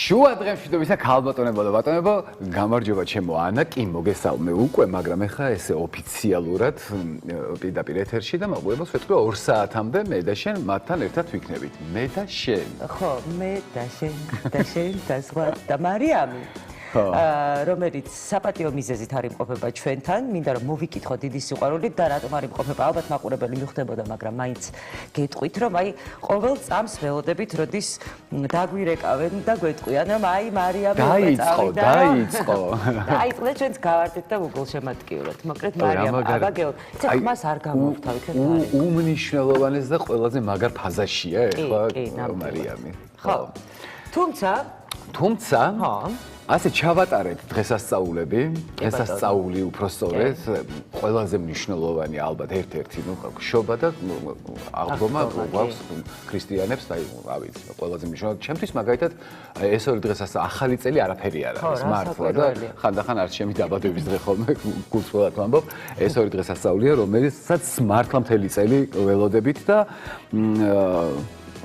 შუა დღემშვიდობისა ქალბატონებო და ბატონებო, გამარჯობა ჩემო ანა, კი მოგესალმე უკვე, მაგრამ ეხლა ესე ოფიციალურად პირდაპირ ეთერში და მოგუებელს ვეთქვი 2 საათამდე მე და შენ მათთან ერთად ვიქნებით. მე და შენ. ხო, მე და შენ და სხვა და მარიამი. რომელიც საპატიო მიზეზით არ იმყოფება ჩვენთან, მინდა რომ მოვიკითხო დიდი სიყვარულით და რატომ არ იმყოფება, ალბათ მაყურებელი მიხვდებოდა, მაგრამ მაინც გეტყვით, რომ აი ყოველ წამს ველოდებით, როდის დაგვირეკავენ და გვეტყვიან, რომ აი მარიამი დაიწყო. დაიწყდა ჩვენს გავარდეთ და Google შემატკივროთ. მოკლედ მარიამ აბაგეო, იცი ხმას არ გამოვთავიქეთ მარიამ. უმნიშვნელოვანეს და ყველაზე მაგარ ფაზაშია ეხლა მარიამი. ხო. თუმცა, ხო. ასე ჩავატარეთ დღესასწაულები, დღესასწაული უпростоრეთ, ყველაზე მნიშვნელოვანი ალბათ ერთ-ერთი, შობა და აღდგომა გვაქვს ქრისტიანებს, აი, რა ვიცი, ყველაზე მნიშვნელოვანი. ჩემთვის მაგალითად ეს ორი დღესასწაული, ახალი წელი არაფერი არ არის, მართლა და ხანდახან არც ჩემი დაბადების დღე ხოლმე გულწრფელად ვამბობ, ეს ორი დღესასწაულია, რომელსაც მართლა მთელი წელი ველოდებით და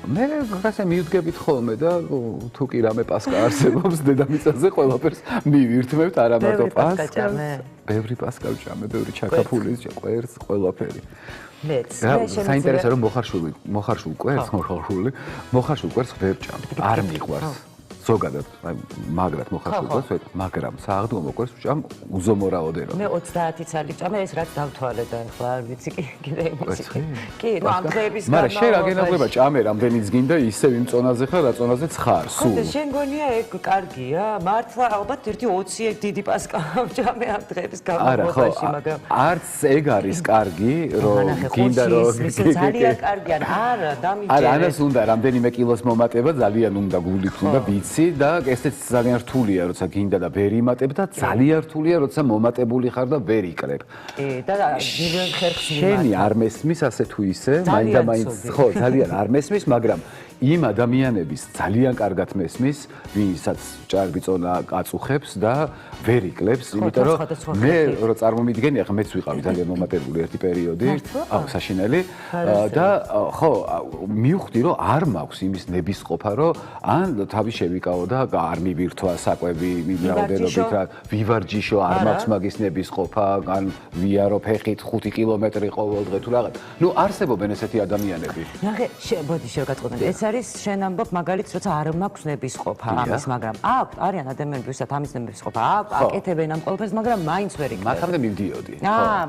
მე რაღაცა მივდგებით ხოლმე და თუ კი რამე პასკა არსებობს დედამიწაზე ყველაფერს მივირთმევთ არა მარტო პასკას ბევრი პასკა ვჭამე ბევრი ჩაკაფულის ყვერს ყველაფერი მეც საინტერესო რომ მოხარშულ ყვერს ვერ ვჭამ არ მიყვარს ზოგადად აი მაგრად მოხარშულ ყვერს მაგრამ სააღდგომო ყვერს ვჭამ უზომო რაოდენობით მე 30 წელი ვჭამე ეს რაც დავთვალე და ახლა არ ვიცი კიდე იმისი კი ნუ ამ დღეების გამო მაგრამ შენ აგენაღლება ჭამე რამდენიც გინდა ისევ იმ წონაზე ხარ რა წონაზეც ხარ სულ ხო შენ გონია ეგ კარგია მართლა ალბათ ერთი 20 დიდი პასკა ვჭამე ამ დღეების განმავლობაში მაგრამ არც ეგ არის კარგი რომ გინდა რომ ძალიან კარგია არა დამიჯერე არა ანას უნდა რამდენიმე კილოს მომატება ძალიან უნდა გულით უნდა ვიცი და ესეც ძალიან რთულია როცა გინდა და ვერ იმატებ და ძალიან რთულია როცა მომატებული ხარ და ვერ იკრებ. და მილიონ ხერხს შენი არ მესმის ასე თუ ისე, მაინდა-მაინც ხო, ძალიან არ მესმის, მაგრამ იმ ადამიანების ძალიან კარგად მესმის, ვისაც ჭარბი წონა აწუხებს და ვერ იკლებს, იმიტომ რომ მე რო წარმომიდგენია, ხა მეც ვიყავი ძალიან მომატებული ერთი პერიოდი, აუ საშინელი და ხო, მივხვდი რომ არ მაქვს იმის ნებისყოფა, რომ ან თავი შევიკავო და არ მივირთვა საკვები რაოდენობით რა, ვივარჯიშო, არ მაქვს მაგის ნებისყოფა, ან ვიარო ფეხით 5 კილომეტრი ყოველ დღე თუ რაღაც. ნუ არსებობენ ესეთი ადამიანები. ნახე, ბოდი შევგატყობენ. ეს არის შენ ამბობ მაგალითს, როცა არ მაქვს ნებისყოფა ამის, მაგრამ აქვს არიან ადამიანები, ვისაც ამის ნებისყოფა აქვს, აკეთებენ ამ ყველაფერს, მაგრამ მაინც ვერ იკეთებენ. მათამდე მივდიოდი.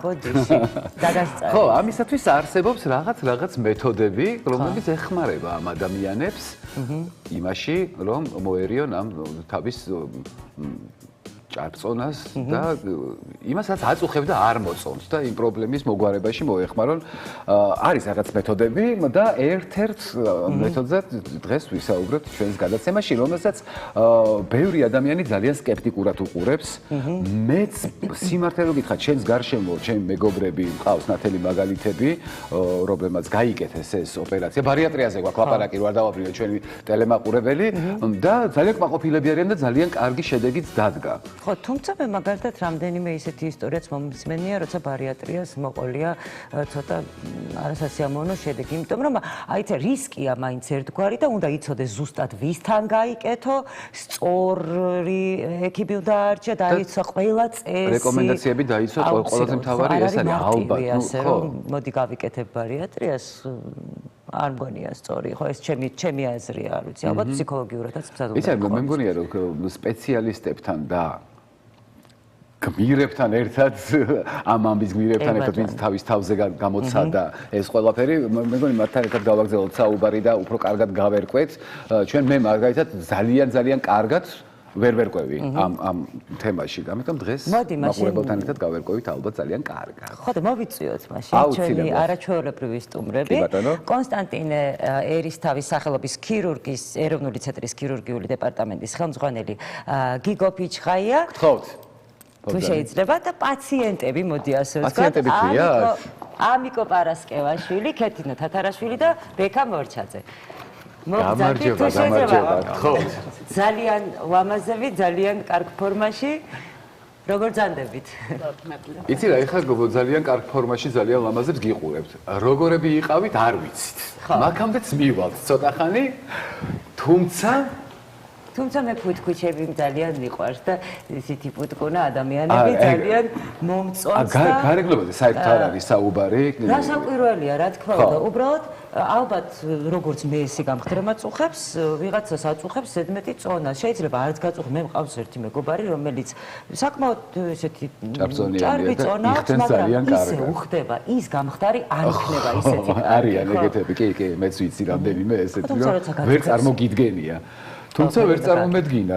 ბოდიში. დაგასწარი. ხო, ამისათვის არსებობს რაღაც მეთოდები, რომლებიც ეხმარება ამ ადამიანებს იმაში, რომ მოერიონ ამ თავის ჭარბწონას და იმასაც აწუხებ და არ მოწონს და იმ პრობლემის მოგვარებაში მოეხმარონ. არის რაღაც მეთოდები და ერთ-ერთ მეთოდზე დღეს ვისაუბრებთ ჩვენს გადაცემაში, რომელსაც ბევრი ადამიანი ძალიან სკეპტიკურად უყურებს. მეც სიმართლე რომ გითხრათ, ჩვენს გარშემო ჩემი მეგობრები მყავს ნათელი მაგალითები, რომლებმაც გაიკეთეს ეს ოპერაცია. ბარიატრიაზე გვაქვს ლაპარაკი, რო არ დავაბრუნოთ ჩვენი ტელემაყურებელი და ძალიან კმაყოფილები არიან და ძალიან კარგი შედეგიც დადგა. ხო, თუმცა მე მაგალითად რამდენიმე ისეთი ისტორიაც მომისმენია, როცა ბარიატრიას მოყოლია ცოტა არასასიამოვნო შედეგი, იმიტომ რომ აი ეს რისკია მაინც ერთგვარი და უნდა იცოდეს ზუსტად ვისთან გაიკეთო, სწორი ექიმი უნდა არჩია, დაიცვა ყველა წესი. რეკომენდაციები დაიცვა, ყველაზე მთავარი ეს არის ალბათ, ხო. მოდი გავიკეთებ ბარიატრიას. არ მგონია სწორი, ხო ეს ჩემი აზრი არ ვიცი, ალბათ ფსიქოლოგიურადაც მცდელობა. იცი, მე მგონია რომ სპეციალისტებთან და გმირებთან ერთად ამ ამბის გმირებთან ერთად ვინც თავის თავზე გამოცადა ეს ყველაფერი მე მგონი მათთან ერთად გავაგზავნოთ საუბარი და უფრო კარგად გავერკვეთ ჩვენ მე მაგალითად ძალიან კარგად ვერ ვერკვევი ამ თემაში ამიტომ დღეს მაყურებელთან ერთად გავერკვევით ალბათ ძალიან კარგად ხო და მოვიწვიოთ მაშინ ჩვენი არაჩვეულებრივი სტუმრები კონსტანტინე ერისთავის სახელობის ქირურგის ეროვნული ცენტრის ქირურგიული დეპარტამენტის ხელმძღვანელი გიგო ფიჩხაია გთხოვთ თუ შეიძლება და პაციენტები მოდი ასე ვთქვათ პაციენტები ქვია ამიკო პარასკევაშვილი, ქეთინო თათარაშვილი და ბექა მორჩაძე. გამარჯობა. გთხოვთ. ძალიან ლამაზები, ძალიან კარგ ფორმაში. როგორ ძანდებით? იცი რა, ეხლა ძალიან კარგ ფორმაში, ძალიან ლამაზებს გიყურებთ. როგორები იყავით, არ ვიცით. მაგამდეც მივალთ ცოტა ხანი, თუმცა თუმცა მე ფუთქუჩები ძალიან მიყვარს და ისეთი პუტკუნა ადამიანები ძალიან მომწონს და გარეგნობაზე საერთოდ არ არის საუბარი. რა საკვირველია, რა თქმა უნდა, უბრალოდ ალბათ როგორც მე ესი გამხდრემა წუხებს, ვიღაცას აწუხებს ზედმეტი წონა. შეიძლება არც გაწუხ, მე მყავს ერთი მეგობარი, რომელიც საკმაოდ ესეთი ჭარბი წონაა, მაგრამ ისე უხდება, ის გამხდარი არ იქნება ისეთი. არიან ეგეთები, კი, მეც ვიცი რამდენიმე ესეთი, რომ ვერ წარმოგიდგენია. თუმცა ვერ წარმომედგინა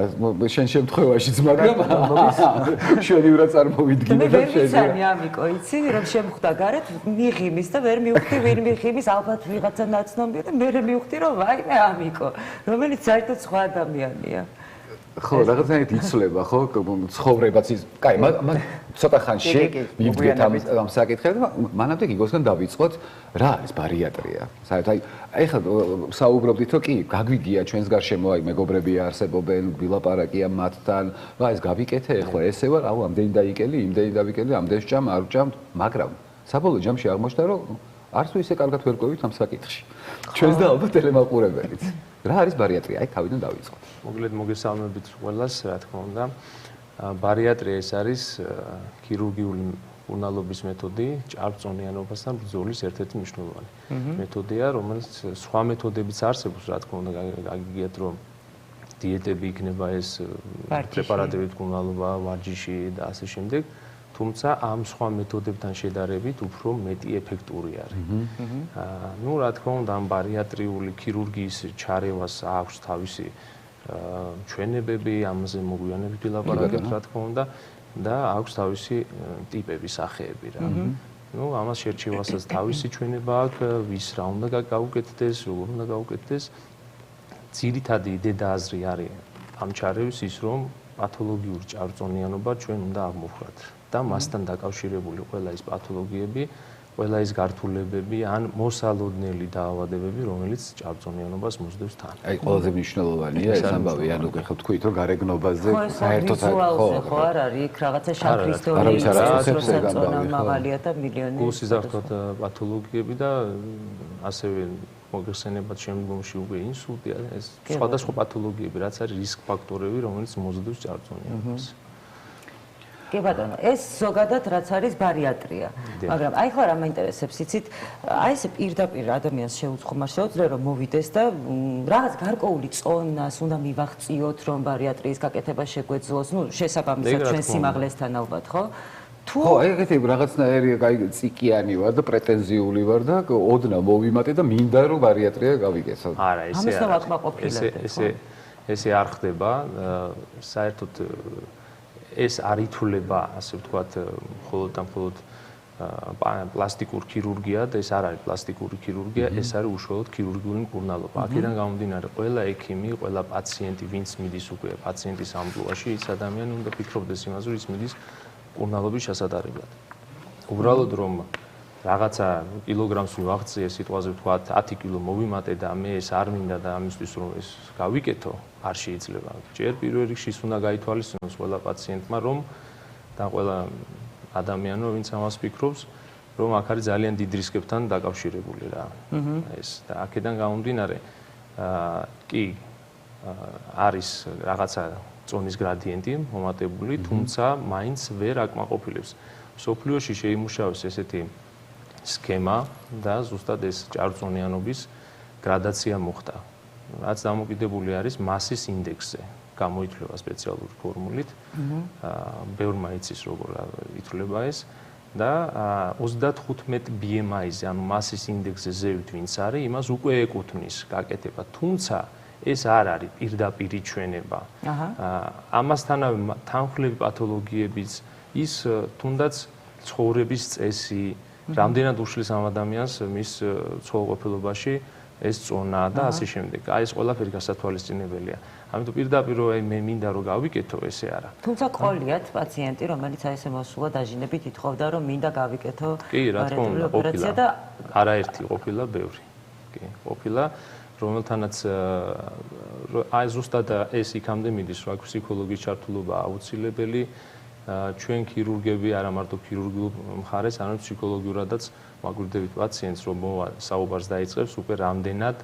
შენ შემთხვევაშიც, მაგრამ შენი რა წარმოვიდგინე და შენ. მე ვიცანი ამიკო, იცი, რომ შემხვდა გარეთ მიღიმის და ვერ მივხვდი ვინ მიღიმის, ალბათ ვიღაცა ნაცნობია და მე მივხვდი რომ ვაიმე ამიკო, რომელიც საერთოდ სხვა ადამიანია. ხო, რაღაცნაირად იცვლება, ხო, ცხოვრებაც ის. კაი, მაგ ცოტა ხანში მივდგეთ ამ საკითხებს და მანამდე გიგოსგან დავიწყოთ, რა არის ბარიატრია. საერთოდ აი ხა საუბრობდით, რომ კი, გაგვიგია ჩვენს გარშემო აი მეგობრები არსებობენ, ვილაპარაკია მათთან, რა ეს გავიკეთე ახლა, ესე ვარ, აუ ამდენი დაიკელი, იმდენი დავიკელი, ამდენ სჭამ, არ ვჭამთ, მაგრამ საბოლოო ჯამში აღმოჩნდა, რომ არც თუ ისე კარგად ვერ ყვევით ამ საკითხში. ჩვენს და ალბათ ტელემაყურებელიც. რა არის ბარიატრია? აი თავიდან დავიწყოთ. მოგლედ მოგესალმებით ყველას, რა თქმა უნდა. ბარიატრია ეს არის ქირურგიული უნალობის მეთოდი, ჭარბწონიანობასთან ბრძოლის ერთ-ერთი მნიშვნელოვანი მეთოდია, რომელიც სხვა მეთოდებიც არსებობს, რა თქმა უნდა, გაგიგიათ, რომ დიეტები იქნება ეს პრეპარატები უნალობა, ვარჯიში და ასე შემდეგ. თუმცა ამ სხვა მეთოდებთან შედარებით უფრო მეტი ეფექტური არის. ნუ რა თქმა უნდა, ამ ბარიატრიული ქირურგიის ჩარევას აქვს თავისი ჩვენებები, ამაზე მოგვიანებით ვილაპარაკებთ, რა თქმა უნდა, და აქვს თავისი ტიპები, სახეები რა. ნუ ამას შერჩევასაც თავისი ჩვენება აქვს, ვის რა უნდა გაუკეთდეს, როგორ უნდა გაუკეთდეს. ძირითადი დედააზრი არის ამ ჩარევის ის, რომ პათოლოგიური ჭარბწონიანობა ჩვენ უნდა აღმოვხვრათ. და მასთან დაკავშირებული ყველა ის პათოლოგიები, ყველა ის გართულებები ან მოსალოდნელი დაავადებები, რომელიც ჭარბწონიანობას მოსდევს თან. აი ყველაზე მნიშვნელოვანია ეს ამბავი, ანუ ხო თქვით, რომ გარეგნობაზე საერთოდ ხო არ არის იქ რაღაცა შაქრისტორი, როცა წონა მაღალია და მილიონი. გულსიზრდათ პათოლოგიები და ასევე მოგხსენებათ შემდგომში უკვე ინსულტი, ეს სხვადასხვა პათოლოგიები, რაც არის რისკ ფაქტორები, რომელიც მოსდევს ჭარბწონიანობას. კი ბატონო, ეს ზოგადად რაც არის ბარიატრია. მაგრამ აი ხო რა მაინტერესებს, იცით, აი ეს პირდაპირ ადამიანს შეუძლია რომ მოვიდეს და რაღაც გარკვეული წონას უნდა მივაღწიოთ, რომ ბარიატრიის გაკეთება შეგვეძლოს, ნუ შესაბამისად ჩვენ სიმაღლესთან ალბათ, ხო? ხო, ეგეთი რაღაცნაირი აი ციკიანი ვარ და პრეტენზიული ვარ და ოდნა მოვიმატე და მინდა რომ ბარიატრია გავიკეთო. არა, ესე არ ხდება, საერთოდ ეს არ ითვლება, ასე ვთქვათ, მხოლოდ და მხოლოდ პლასტიკურ ქირურგია და ეს არ არის პლასტიკური ქირურგია, ეს არის უშუალოდ ქირურგიული მკურნალობა. აქედან გამომდინარე, ყველა ექიმი, ყველა პაციენტი, ვინც მიდის უკვე პაციენტის ამბულაში, ის ადამიანი უნდა ფიქრობდეს იმაზე, რომ ის მიდის მკურნალობის ჩასატარებლად. უბრალოდ რომ რაღაცა კილოგრამს ვაღწიე, სიტყვაზე ვთქვათ, 10 კილო მოვიმატე და მე ეს არ მინდა და ამისთვის რომ ეს გავიკეთო, არ შეიძლება. ჯერ პირველ რიგში ის უნდა გაითვალისწინოს ყველა პაციენტმა, რომ და ყველა ადამიანო, ვინც ამას ფიქრობს, რომ აქ არის ძალიან დიდ რისკებთან დაკავშირებული რა. ეს და აქედან გამომდინარე, კი არის რაღაცა წონის გრადიენტი მომატებული, თუმცა მაინც ვერ აკმაყოფილებს. სოფლიოში შეიმუშავეს ესეთი სქემა და ზუსტად ეს ჭარბწონიანობის გრადაცია მოხდა. რაც დამოკიდებული არის მასის ინდექსზე. გამოითვლება სპეციალური ფორმულით. ბევრმა იცის როგორ ითვლება ეს და 35 BMI-ზე, ანუ მასის ინდექსზე ზევით ვინც არის, იმას უკვე ეკუთვნის გაკეთება. თუმცა ეს არ არის პირდაპირი ჩვენება. ამასთანავე თანხმლები პათოლოგიებიც ის თუნდაც ცხოვრების წესი, რამდენად უშლის ამ ადამიანს მის ცხოველყოფილობაში ეს წონა და ასე შემდეგ. აი ეს ყველაფერი გასათვალისწინებელია. ამიტომ პირდაპირ რომ მე მინდა რომ გავიკეთო, ესე არა. თუმცა ყოლიათ პაციენტი, რომელიც აი ესე მოსულა დაჟინებით ითხოვდა რომ მინდა გავიკეთო ოპერაცია და არაერთი ყოფილა, ბევრი. კი, ყოფილა, რომელთანაც აი ზუსტად ეს იქამდე მიდის, რომ აქვს ფსიქოლოგიის ჩართულობა აუცილებელი. ჩვენ ქირურგები არა მარტო ქირურგიულ მხარეს, არამედ ფსიქოლოგიურადაც მაგვირდებით პაციენტს, რომ საუბარს დაიწყებს უკვე რამდენად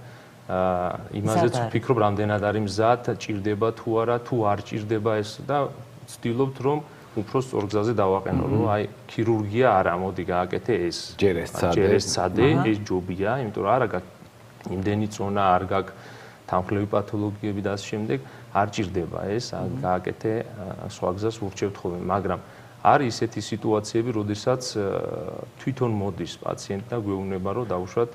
იმაზეც ვფიქრობ, რამდენად არის მზად, ჭირდება თუ არა, თუ არ ჭირდება ეს და ვცდილობთ რომ უფრო სწორ გზაზე დავაყენო, რომ აი ქირურგია არა, მოდი გააკეთე ეს. ჯერ ეს ცადე, ეს ჯობია, იმიტომ რომ არა გაქვს იმდენი წონა, არ გაქვს თანხლები პათოლოგიები და ასე შემდეგ, არ ჭირდება ეს, გააკეთე სხვა გზას ურჩევთ ხოლმე, მაგრამ არის ესეთი სიტუაციები, როდესაც თვითონ მოდის პაციენტი და გვეუბნება, რომ დავუშვათ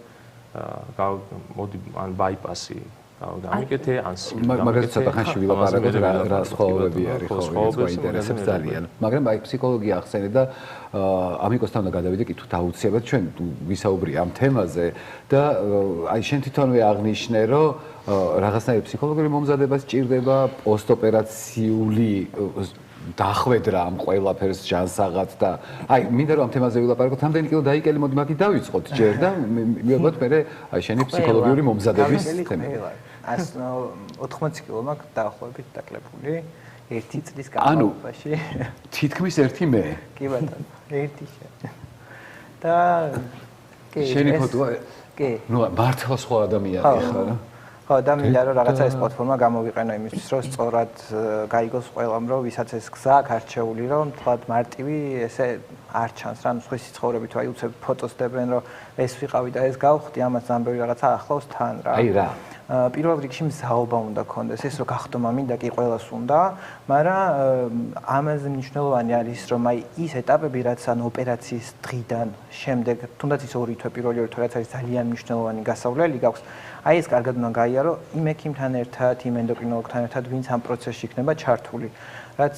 მოდი ან ბაიპასი გამიკეთე ან მაგას ცოტა ხანში ვილაპარაკოთ რა სხვაობები არის ხო ეს გვაინტერესებს ძალიან მაგრამ აი ფსიქოლოგია ახსენე და ამიკოსთან უნდა გადავიდე კითხვა აუცილებლად ჩვენ ვისაუბრია ამ თემაზე და აი შენ თვითონვე აღნიშნე რომ რაღაცნაირი ფსიქოლოგიური მომზადება სჭირდება პოსტოპერაციული დახვედრა ამ ყველაფერს ჯანსაღად და აი მინდა რომ ამ თემაზე ვილაპარაკოთ რამდენი კილო დაიკელი მოდი მაგით დავიწყოთ ჯერ და მივიღოთ მე აი შენი ფსიქოლოგიური მომზადების თემა 80 კილო მაქვს დაახლოებით დაკლებული 1 წლის განმავლობაში თითქმის ერთი მე კი ბატონო ერთი და შენი ფოტოა კი ნუ მართლა სხვა ადამიანი ხარ ხო და მინდა რომ რაღაცა ეს პლატფორმა გამოვიყენო იმისთვის რომ სწორად გაიგოს ყველამ რომ ვისაც ეს გზა აქვს არჩეული რომ თქვა მარტივი ესე არ ჩანს რა ნუ სხვისი ცხოვრებით აი უცებ ფოტოს დებენ რომ ეს ვიყავი და ეს გავხდი ამას ამბები რაღაცა ახლავს თან რა აი რა პირველ რიგში მზაობა უნდა გქონდეს ეს რომ გახდომა მინდა კი ყველას უნდა მაგრამ ამაზე მნიშვნელოვანი არის რომ აი ის ეტაპები რაც ან ოპერაციის დღიდან შემდეგ თუნდაც ის ორი თვე პირველი ორი თვე რაც არის ძალიან მნიშვნელოვანი გასავლელი გაქვს აი ეს კარგად უნდა გაიარო იმ ექიმთან ერთად, იმ ენდოკრინოლოგთან ერთად, ვინც ამ პროცესში იქნება ჩართული. რაც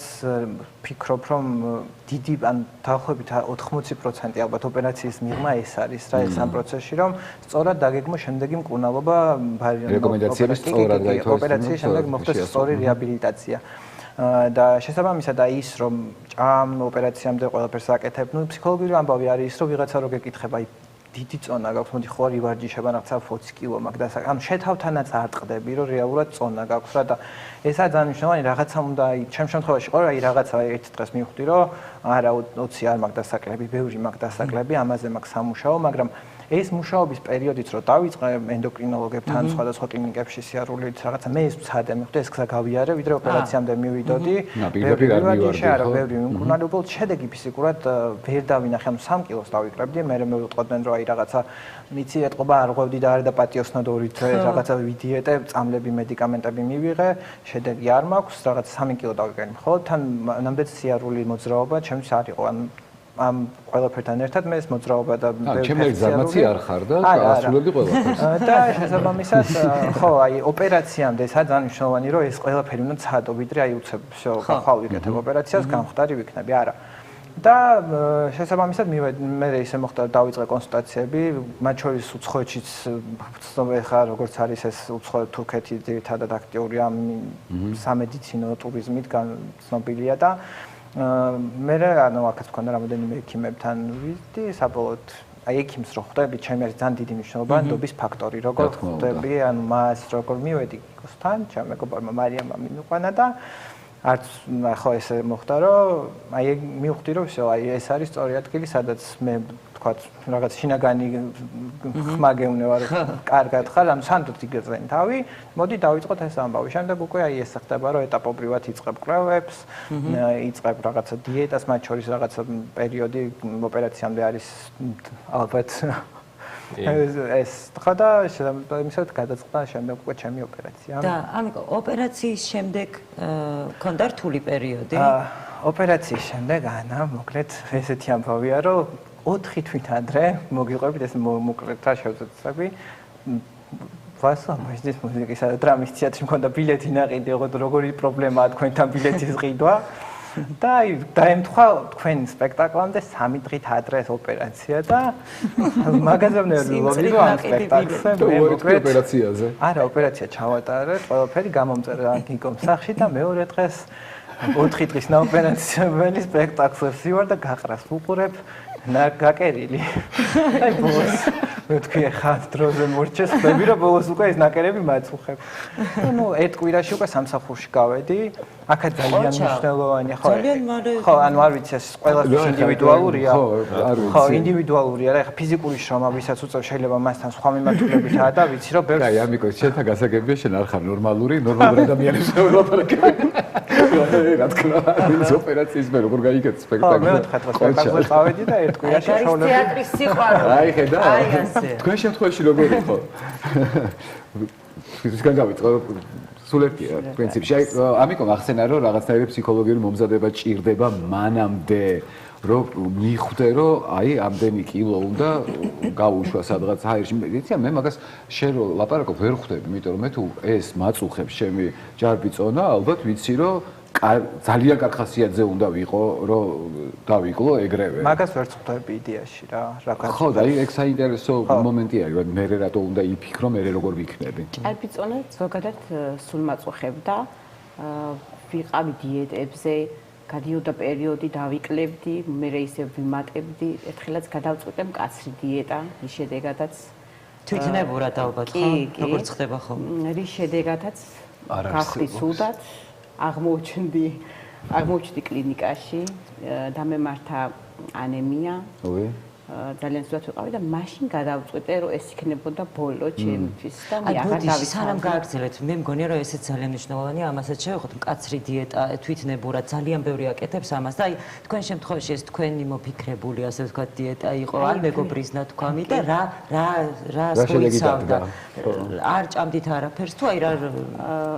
ფიქრობ, რომ დიდი ან დაახლოებით 80% ალბათ ოპერაციის მიღმა ეს არის რა ეს ამ პროცესში, რომ სწორად დაგეგმო შემდეგი მკურნალობა, რეკომენდაციების სწორად გაითვალისწინო. ოპერაციის შემდეგ მოხდეს სწორი რეაბილიტაცია. და შესაბამისად აი ის რომ ამ ოპერაციამდე ყველაფერს აკეთებ, ნუ ფსიქოლოგიური ამბავი არის ის რომ ვიღაცა რო გეკითხება აი დიდი წონა გაქვს, მოდი ხო რივარჯიშება რაღაცა 20 კილო მაქვს და ანუ შეთავთანაც არ ტყდები, რომ რეალურად წონა გაქვს რა და ესაა ძალიან მნიშვნელოვანი რაღაცა უნდა აი ჩემ შემთხვევაში ყო აი რაღაცა ერთ დღეს მივხვდი, რომ არა 20 არ მაქვს დასაკლები, ბევრი მაქვს დასაკლები, ამაზე მაქვს სამუშაო, მაგრამ ეს მუშაობის პერიოდიც რო დავიწყე ენდოკრინოლოგებთან სხვადასხვა კლინიკებში სიარულით რაღაცა მე ეს ვცადე მივხვდი ეს გზა გავიარე ვიდრე ოპერაციამდე მივიდოდი ბევრი მკურნალობა შედეგი ფიზიკურად ვერ დავინახე ამ 3 კილოს დავიკრებდი მე მევიტყოდნენ რომ აი რაღაცა მიცი ეტყობა არ ღვევდი და არ და პატიოსნოდ 2 თვე რაღაცა ვიდიეტე წამლები მედიკამენტები მივიღე შედეგი არ მაქვს რაღაც 3 კილო დავიკრები ხო თან ნამდვილ სიარული მოძრაობა ჩემს არ იყო ამ ყველაფერთან ერთად მე ეს მოძრაობა და ჩემი ზარმაცი არ ხარ და ასრულებდი ყველაფერს. და შესაბამისად ხო აი ოპერაციამდე ესაა ძალიან მნიშვნელოვანი რომ ეს ყველაფერი უნდა ცადო ვიდრე აი უცებ всё ხვალ ვიკეთებ ოპერაციას გამხდარი ვიქნები არა. და შესაბამისად მე ისე მოხდა დავიწყე კონსულტაციები მათ შორის უცხოეთშიც ცნობილი ხარ როგორც არის ეს უცხო თურქეთი ძირითადად აქტიურია სამედიცინო ტურიზმით ცნობილია და მე ანუ აქაც მქონდა რამოდენიმე ექიმებთან ვიზიტი საბოლოოდ აი ექიმს რო ხვდები ჩემი არის ძალიან დიდი მნიშვნელობა ნდობის ფაქტორი როგორ ხვდები ანუ მას როგორ მივედი კოსთან ჩემ მეგობარმა მარიამმა მიყვანა და არც ხო ესე მოხდა რომ აი მივხვდი რომ всё აი ეს არის სწორი ადგილი სადაც მე თქვათ რაღაც შინაგანი ხმა გეუნევა რომ კარგად ხარ ანუ სანდოთ იგეწენ თავი მოდი დავიწყოთ ეს ამბავი შემდეგ უკვე აი ეს ხდება რომ ეტაპობრივად იწყებ კვლევებს იწყებ რაღაცა დიეტას მათ შორის რაღაცა პერიოდი ოპერაციამდე არის ალბათ ეს ხოდა შემდგომისად გადაწყდა შემდეგ უკვე ჩემი ოპერაცია. და ამიკო ოპერაციის შემდეგ ქონდა რთული პერიოდი? ოპერაციის შემდეგ ანა მოკლედ ესეთი ამბავია რომ 4 თვით ადრე მოგიყვებით ეს მოკლედ რა შევწყვეტები ვასა მაინც მუსიკისა და დრამის თეატრი მქონდა ბილეთი ნაყიდი როგორი პრობლემაა თქვენთან ბილეთის ყიდვა და აი დაემთხვა თქვენ სპექტაკლამდე 3 დღით ადრე ეს ოპერაცია და მაგაზებნე ლობი რომ ამ სპექტაკლზე მე მოკლედ ოპერაციაზე არა ოპერაცია ჩავატარე ყველაფერი გამომწერა გიკომ სახში და მეორე დღეს 4 დღის ოპერაციამდე სპექტაკლს ვარ და გაყრას ვუყურებ გაკერილი აი ბოს მე თქვი ხათ დროზე მორჩეს ხები რომ ბოლოს უკვე ეს ნაკერები მაწუხებ. ნუ ერთ კვირაში უკვე სამსახურში გავედი. აქაც ძალიან მნიშვნელოვანია ხო. ხო, ანუ არ ვიცი ეს ყველასთვის ინდივიდუალურია. ხო, ინდივიდუალურია რა. ეხა ფიზიკური შრომა ვისაც უწევ შეიძლება მასთან სხვა მიმართულებითაა და ვიცი რომ ბევრს აი ამიკო შეთა გასაგებია შენ არ ხარ ნორმალური ადამიანებს ველაპარაკე. რა თქმა უნდა, ოპერაციის მე როგორ გაიგეთ სპექტაკლი. მე ვთქვა სპექტაკლზე წავედი და ერთ კვირაში შოვლები. თეატრის სიყვარული. აი ხედა. თქვენ შემთხვევაში როგორ იყო? ისგან გავიწყო სულ ერთია პრინციპში. აი ამიტომ ახსენა რომ რაღაცნაირი ფსიქოლოგიური მომზადება ჭირდება მანამდე რომ მიხვდე რომ აი ამდენი კილო უნდა გაუშვა სადღაც ჰაერში. იცი მე მაგას შენ რო ლაპარაკობ ვერ ხვდები, იმიტომ რომ მე თუ ეს მაწუხებს ჩემი ჯარბიწონა, ალბათ ვიცი რომ ძალიან კარგ ხასიათზე უნდა ვიყო რომ დავიკლო ეგრევე. მაგას ვერ ხვდები იდეაში რა გაჩვენე. ხო და ეგ საინტერესო მომენტია, რომ მე რატო უნდა იფიქრო, მე როგორ ვიქნები. ჯარბიწონა ზოგადად სულ მაწუხებდა, ვიყავი დიეტებზე, გადიოდა პერიოდი დავიკლებდი, მე ისე ვიმატებდი, ერთხელაც გადავწყვიტე მკაცრი დიეტა, რის შედეგადაც თვითნებურად ალბათ ხო? როგორც ხდება ხოლმე. რის შედეგადაც გავხდი სუდად, აღმოჩნდი კლინიკაში, დამემართა ანემია. ძალიან სულად ვიყავი და მაშინ გადავწყვიტე რომ ეს იქნებოდა ბოლო ჩემთვის და მე აღარ დავიცვალე. სანამ გააგრძელეთ, მე მგონია რომ ესეც ძალიან მნიშვნელოვანია, ამასაც შევეხოთ მკაცრი დიეტა, თვითნებურად ძალიან ბევრი აკეთებს ამას და აი თქვენ შემთხვევაში ეს თქვენი მოფიქრებული ასე ვთქვათ დიეტა იყო, არ მეგობრის ნათქვამი და რა სწორიცავდა. არ ჭამდით არაფერს თუ აი რა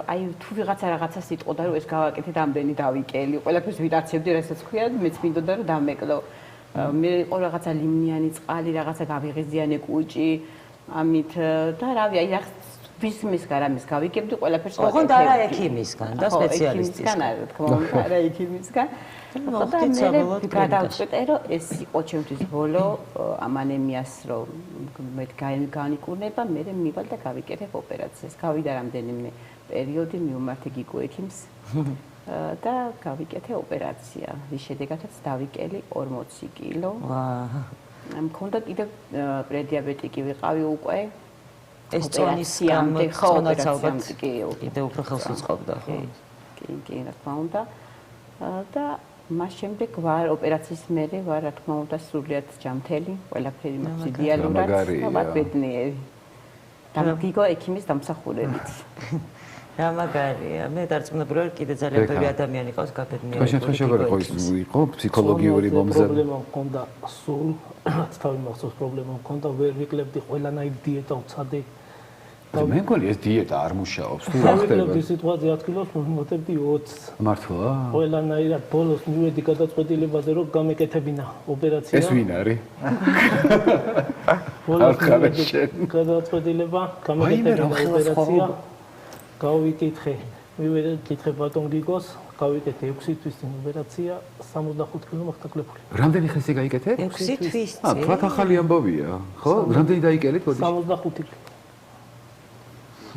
აი თუ რაღაცას იტყოდა რომ ეს გავაკეთე და ამდენი დავიკელი, ყველაფერს ვიტაცებდი, რასაც ქვია, მეც მინდოდა რომ დამეკლო. მე იყო რაღაცა ლიმნიანი წყალი, რაღაცა გავიღიზიანე კუჭი, ამით და რავი, აი ვისმისგან რამის გავიგებდი, ყველაფერს გავაკეთებდი. ოღონდ არა ექიმისგან და სპეციალისტისგან. არა, თქმა უნდა, არა ექიმისგან. და მე გადავწყვიტე, რომ ეს იყო ჩემთვის ბოლო ამ ანემიას, რომ მე განიკურნება, მე მივალ და გავიკეთებ ოპერაციას. გავიდა რამდენიმე პერიოდი, მივმართე გიგო ექიმს. და გავიკეთე ოპერაცია, რის შედეგადაც დავიკელი 40 კილო. მქონდა კიდევ პრედიაბეტიკი ვიყავი უკვე. ეს წონის გამოცნაც ალბათ კიდევ უფრო ხელს უწყობდა, ხო? კი, რა თქმა უნდა. და მას შემდეგ ვარ ოპერაციის მერე ვარ, რა თქმა უნდა, სრულიად ჯანმრთელი, ყველაფერი მაქვს იდეალურად და ბედნიერი. და გიგო ექიმის დამსახურებით. რა მაგარია, მე დარწმუნებული კიდე ძალიან ბევრი ადამიანი ყავს გაბედნიერებული. თქვენ შემთხვევაში იყო ფსიქოლოგიური მომზადება. პრობლემა მქონდა სულ, თავი მახსოვს პრობლემა მქონდა, ვერ ვიკლებდი ყველანაირ დიეტა ვცადე. მე მგონი ეს დიეტა არ მუშაობს თუ რა ხდება? ვიკლებდი სიტყვაზე 10 კილოს მომოტებდი 20. მართლა? ყველანაირად ბოლოს მივედი გადაწყვეტილებაზე რომ გამეკეთებინა ოპერაცია. ეს ვინ არის? ბოლოს გადაწყვეტილება გამეკეთებინა ოპერაცია. გავიკითხე, მივეკითხე ბატონ გიგოს, გავიკეთე 6 თვის წინ ოპერაცია, 65 კილო მახტაკლებული. რამდენი ხანი გაიკეთე? 6 თვის წინ. თქვათ ახალი ამბავია, ხო? რამდენი დაიკელით ბოდიში? 65 კილო.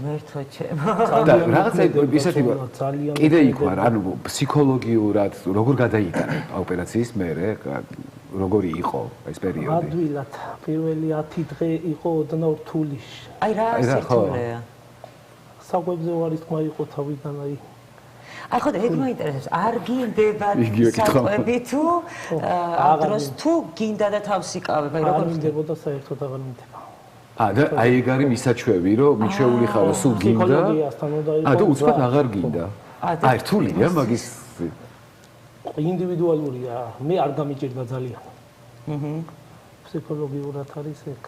მერთო ჩემო. და რაღაცა ისეთი კიდე იქ ვარ, ანუ ფსიქოლოგიურად როგორ გადაიტანე ოპერაციის მერე, როგორი იყო ეს პერიოდი? ადვილად, პირველი 10 დღე იყო ოდნავ რთული. აი რა სირთულეა? საკვებზე ვარ ის თქმა იყო თავიდან აი. აი ხო და ეგ მაინტერესებს, არ გინდება საკვები თუ ადროს თუ გინდა და თავს იკავებ, აი როგორ ხდებოდა საერთოდ აღარ მინდება. და აი ეგ არის მისაჩვევი, რომ მიჩვეული ხარ, სულ გინდა. და უცბად აღარ გინდა. აი რთულია მაგის ინდივიდუალურია, მე არ გამიჭირდა ძალიან. ფსიქოლოგიურად არის ეგ.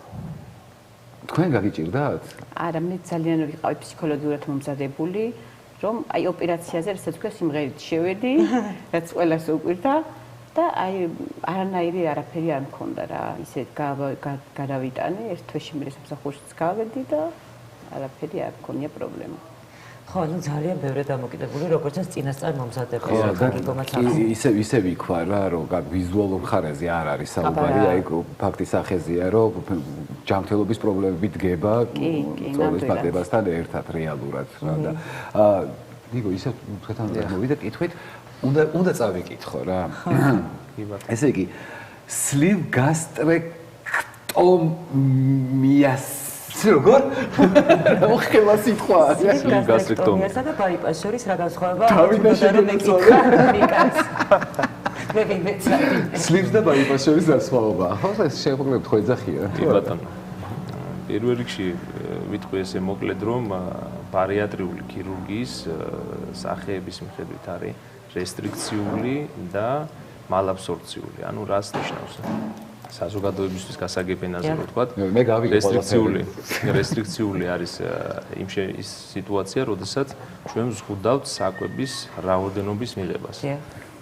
თქვენ გაგიჭირდათ? არა, მე ძალიან ვიყავი ფსიქოლოგიურად მომზადებული, რომ აი ოპერაციაზე, რასაც თქვა, სიმღერით შევედი, რაც ყველას უყვირდა და აი არანაირი არაფერი არ მქონდა რა, ისე გადავიტანე, ერთ თვეში მე სამსახურშიც გავედი და არაფერი არ მქონია პრობლემა. ხო, ну ძალიან ბევრი დამოკიდებული, როგორც ეს წინასწარ მომზადებას ისე ვიქვა რა, რომ ვიზუალურ მხარეზე არ არის საუბარი, აი ფაქტის სახეზეა, რომ ჯანმრთელობის პრობლემები დგება წონის პატებასთან ერთად რეალურად რა და გიგო ისე თქვენთან მოვიდა კითხვით, უნდა წავიკითხო რა. ესე იგი, სლივ გასტრექტომია სტომიას როგორ? ოხელა სიტყვა. გასტრექტომიასა და ბაიპასს შორის რა განსხვავება? მე ვიმეცადი. სლიპს და ბაიპასს შორის განსხვავება. ხო, ეს შეგვიძლია თქვენ ეძახია. კი ბატონო. პირველ რიგში ვიტყვი ესე მოკლედ რომ ბარიატრიული ქირურგიის სახეების მიხედვით არის რესტრიქციული და მალაბსორბციული. ანუ რას ნიშნავს? საზოგადოებისთვის გასაგებენაზე რო ვთქვათ, მე გავიგე რესტრიქციული არის ის სიტუაცია, როდესაც ჩვენ ვზღუდავთ საკვების რაოდენობის მიღებას.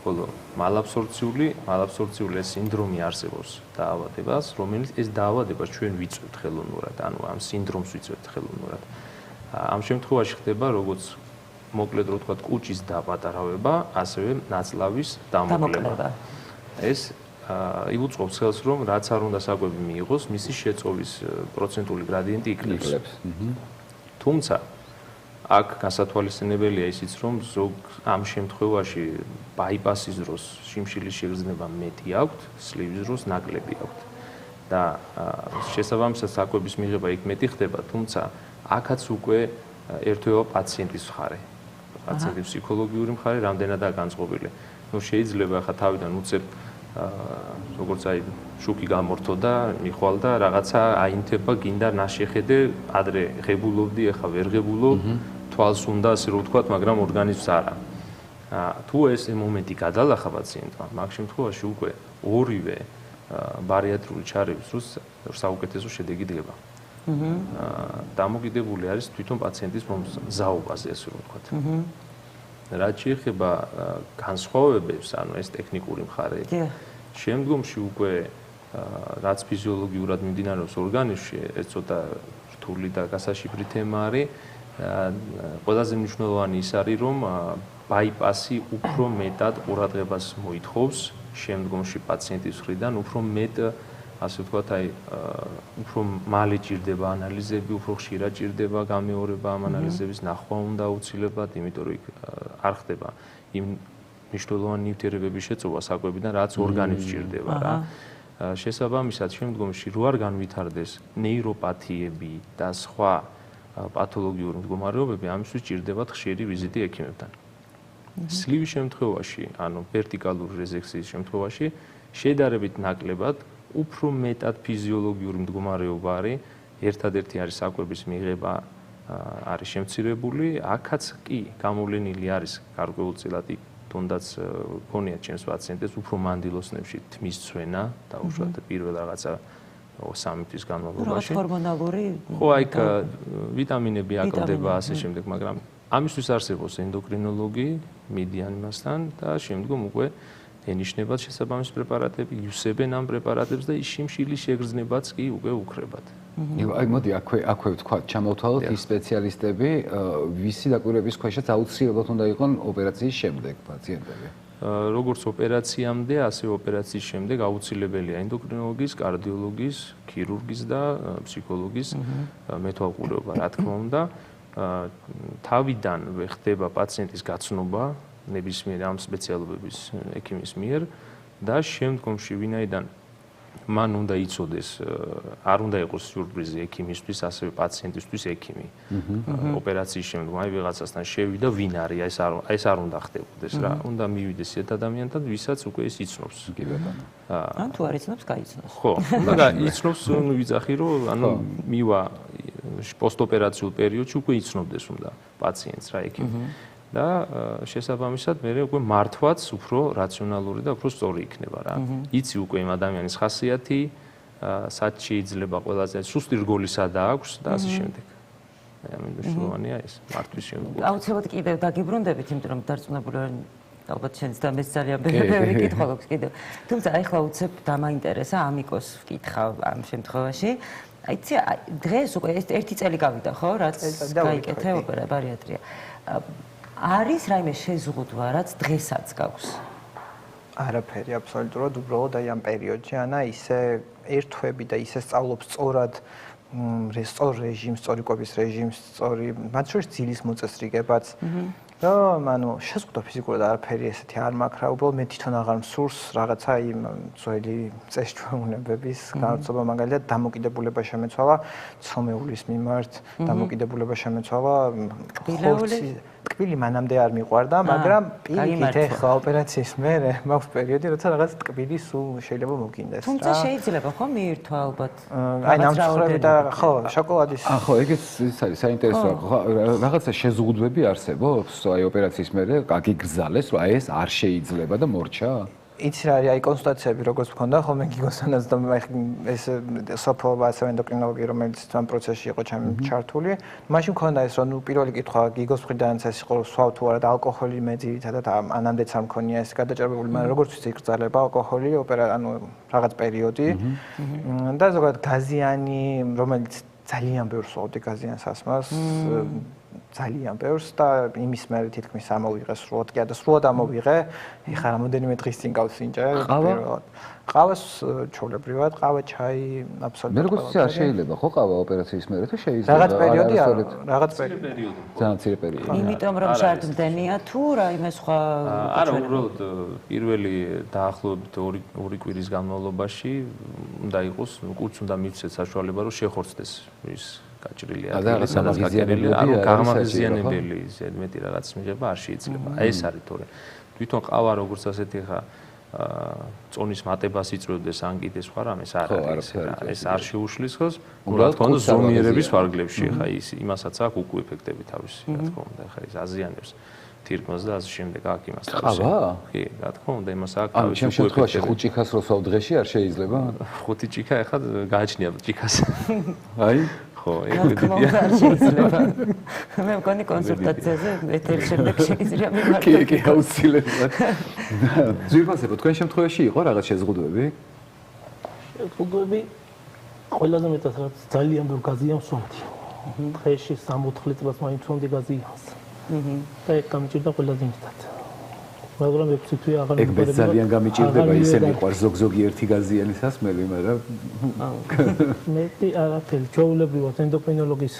ხოლო მალაბსორბციული სინდრომი არსებობს დაავადებას, რომელიც ეს დაავადებას ჩვენ ვიწვევთ ხელოვნურად, ანუ ამ სინდრომს ვიწვევთ ხელოვნურად. ამ შემთხვევაში ხდება როგორც მოკლედ რო ვთქვათ, კუჭის დაპატარავება, ასევე ნაწლავის დამოკლება. ეს იუწყობს ხელს, რომ რაც არ უნდა საკვები მიიღოს, მისი შეწოვის პროცენტული გრადიენტი იკლებს. თუმცა აქ გასათვალისწინებელია ისიც, რომ ამ შემთხვევაში ბაიპასის დროს შიმშილის შეგრძნება მეტი აქვს, სლივის დროს ნაკლები აქვს. და შესაბამისად საკვების მიღება იქ მეტი ხდება, თუმცა აქაც უკვე ერთვება პაციენტის მხარე. პაციენტის ფსიქოლოგიური მხარე რამდენადაა განწყობილი. ნუ შეიძლება ახლა თავიდან უცებ როგორც აი შუქი გამორთო და მიხვალ და რაღაცა აინთება, გინდა ნაშეხედე, ადრე ღებულობდი, ახლა ვერ ღებულობ, თვალს უნდა ასე რომ ვთქვათ, მაგრამ ორგანიზმს არა. თუ ეს მომენტი გადალახა პაციენტმა, მაგ შემთხვევაში უკვე ორივე ბარიატრიული ჩარევის დროს საუკეთესო შედეგი დგება. დამოკიდებული არის თვითონ პაციენტის მზაობაზე, ასე რომ ვთქვათ. რაც შეეხება განსხვავებებს, ანუ ეს ტექნიკური მხარე. შემდგომში უკვე რაც ფიზიოლოგიურად მიმდინარეობს ორგანიზმში, ეს ცოტა რთული და გასაშიფრი თემა არის. ყველაზე მნიშვნელოვანი ის არის, რომ ბაიპასი უფრო მეტად ყურადღებას მოითხოვს შემდგომში პაციენტის მხრიდან, უფრო მეტ ასე ვთქვათ, აი უფრო მალე ჭირდება ანალიზები, უფრო ხშირად ჭირდება გამეორება ამ ანალიზების ნახვა უნდა აუცილებლად, იმიტომ რომ იქ არ ხდება იმ მნიშვნელოვანი ნივთიერებების შეწოვა საკვებიდან, რაც ორგანიზმს ჭირდება რა. შესაბამისად, შემდგომში რო არ განვითარდეს ნეიროპათიები და სხვა პათოლოგიური მდგომარეობები, ამისთვის ჭირდებათ ხშირი ვიზიტი ექიმებთან. სლივის შემთხვევაში, ანუ ვერტიკალური რეზექციის შემთხვევაში, შედარებით ნაკლებად უფრო მეტად ფიზიოლოგიური მდგომარეობა არის, ერთადერთი არის საკვების მიღება არის შემცირებული, აქაც კი გამოვლენილი არის გარკვეულწილად თუნდაც გქონიათ ჩემს პაციენტებს უფრო მანდილოსნებში თმის ცვენა, დაუშვათ პირველ რაღაცა 3 თვის განმავლობაში. ჰორმონალური ხო, აიქ ვიტამინები აკლდება ასე შემდეგ, მაგრამ ამისთვის არსებობს ენდოკრინოლოგი, მიდიან იმასთან და შემდგომ უკვე ენიშნებათ შესაბამის პრეპარატები, იუსებენ ამ პრეპარატებს და ის შიმშილის შეგრძნებაც კი უკვე უქრებათ. აი მოდი აქვე ვთქვა, ჩამოვთვალოთ ის სპეციალისტები, ვისი დაკვირვების ქვეშაც აუცილებლად უნდა იყვნენ ოპერაციის შემდეგ პაციენტები. როგორც ოპერაციამდე, ასევე ოპერაციის შემდეგ აუცილებელია ენდოკრინოლოგის, კარდიოლოგის, ქირურგის და ფსიქოლოგის მეთვალყურეობა, რა თქმა უნდა. თავიდანვე ხდება პაციენტის გაცნობა ნებისმიერ ამ სპეციალობების ექიმის მიერ და შემდგომში ვინაიდან მან უნდა იცოდეს, არ უნდა იყოს სიურპრიზი ექიმისთვის, ასევე პაციენტისთვის ექიმი. ოპერაციის შემდგომ აი ვიღაცასთან შევიდა, ვინ არის, ეს არ უნდა ხდებოდეს რა. უნდა მივიდეს ერთ ადამიანთან, ვისაც უკვე ეს იცნობს. კი ბატონო. ან თუ არ იცნობს, გაიცნოს. ხო, და იცნობს, ნუ ვიძახი რომ ანუ მივა პოსტოპერაციულ პერიოდში უკვე იცნობდეს უნდა პაციენტს რა ექიმი. და შესაბამისად მე უკვე მართვაც უფრო რაციონალური და უფრო სწორი იქნება რა. იცი უკვე იმ ადამიანის ხასიათი, სად შეიძლება ყველაზე სუსტი რგოლი სადა აქვს და ასე შემდეგ. აი მნიშვნელოვანია ეს მართვის შემდგომ. აუცილებლად კიდევ დაგიბრუნდებით, იმიტომ რომ დარწმუნებული ვარ ალბათ შენც და მეც ძალიან ბევრი კითხვა გვაქვს კიდევ. თუმცა ახლა უცებ დამაინტერესა ამიკოს ვკითხავ ამ შემთხვევაში. აი ცი დღეს უკვე ერთი წელი გავიდა ხო, რაც გაიკეთე ბარიატრია. არის რაიმე შეზღუდვა, რაც დღესაც გაქვს? არაფერი აბსოლუტურად, უბრალოდ აი ამ პერიოდში ანა ისე ერთვები და ისე სწავლობს სწორად სწორ რეჟიმს, სწორი კვების რეჟიმს, სწორი მათ შორის ძილის მოწესრიგებაც რომ ანუ შეზღუდვა ფიზიკურად არაფერი ესეთი არ მაქვს რა, უბრალოდ მე თვითონ აღარ მსურს რაღაცა იმ ძველი წესჩვეულებების განაცობა, მაგალითად დამოკიდებულება შემეცვალა ცომეულის მიმართ, დამოკიდებულება შემეცვალა ტკბილი მანამდე არ მიყვარდა, მაგრამ პირიქით ეხლა ოპერაციის მერე მაქვს პერიოდი, როცა რაღაც ტკბილი სულ შეიძლება მოგინდეს რა. თუმცა შეიძლება ხო მიირთვა ალბათ. აი ნამცხრები და ხო, შოკოლადის. ხო, ეგეც ის არის საინტერესოა. რაღაცა შეზღუდვები არსებობს? აი ოპერაციის მერე გაგიგზალეს, რომ აი ეს არ შეიძლება და მორჩა? იცი რა არის, აი კონსულტაციები როგორც მქონდა ხოლმე გიგოსანაც და ეს სოფოლობა ასევე ენდოკრინოლოგი რომელიც ამ პროცესში იყო ჩემი ჩართული, მაშინ მქონდა ეს რომ ნუ პირველი კითხვა გიგოს მხრიდანაც ეს იყო სვავ თუ არა და ალკოჰოლი მე ძირითადად ანამდეც არ მქონია ეს გადაჭრებული, მაგრამ როგორც ვიცი იგრძალება ალკოჰოლი ანუ რაღაც პერიოდი და ზოგადად გაზიანი რომელიც ძალიან ბევრს ვავდი გაზიანს ასმას ძალიან ბევრს და იმის მერე თითქმის ამოვიღე სრულად კი და სრულად ამოვიღე ეხლა რამოდენიმე დღის წინ გავსინჯე პირველად ყავას ჩოლებრივად ყავა ჩაი აბსოლუტურად მე როგორც არ შეიძლება ხო ყავა ოპერაციის მერე თუ შეიძლება რაღაც პერიოდი რაღაც პერიოდი ძალიან მცირე პერიოდი იმიტომ რომ შარდმდენია თუ რაიმე სხვა არა უბრალოდ პირველი დაახლოებით 2 კვირის განმავლობაში უნდა იყოს კურს უნდა მივცეთ საშუალება რომ შეხორცდეს ის გაჭრილი ადგილი სადაც გაკერილია ანუ გამაღიზიანებელი ზედმეტი რაღაც მიღება არ შეიძლება აი ეს არის თორე თვითონ ყავა როგორც ასეთი ხა წონის მატებას იწვევდეს ან კიდე სხვა რამე ეს არ შეუშლის ხოს უნდა თქონდა ზომიერების ვარგლებში ხა ის იმასაც აქვს უკუ ეფექტები თავისი რა თქმა უნდა ხა ის აზიანებს თირკმას და ასე შემდეგ აქ იმას თავისი კი რა თქმა უნდა იმას აქვს თავისი უკუ ეფექტები 5 ჭიქას როსავ დღეში არ შეიძლება 5 ჭიქა ეხლა გააჩნია ჭიქას აი ხო, ეგრედია. შეიძლება. მე მგონი კონსულტაციაზე ეთერი შემდეგ შეიძლება მიმართო. კი, აუცილებლად. ძირფასებო, თქვენ შემთხვევაში იყო რაღაც შეზღუდვები? შეზღუდვები ყველაზე მეტად რაც ძალიან ბევრ გაზიანს ვსვამდი. დღეში 3-4 წელს მაინც ვსვამდი გაზიანს. და ეგ გამიჭირდა ყველაზე მეტად. მაგრამ მე ვცითვი აღარ ეგ მე ძალიან გამიჭირდება ისე მიყვარს ზოგ-ზოგი ერთი გაზიანი სასმელი, მაგრამ მეტი არაფერი ჩაულებრივად ენდოკრინოლოგის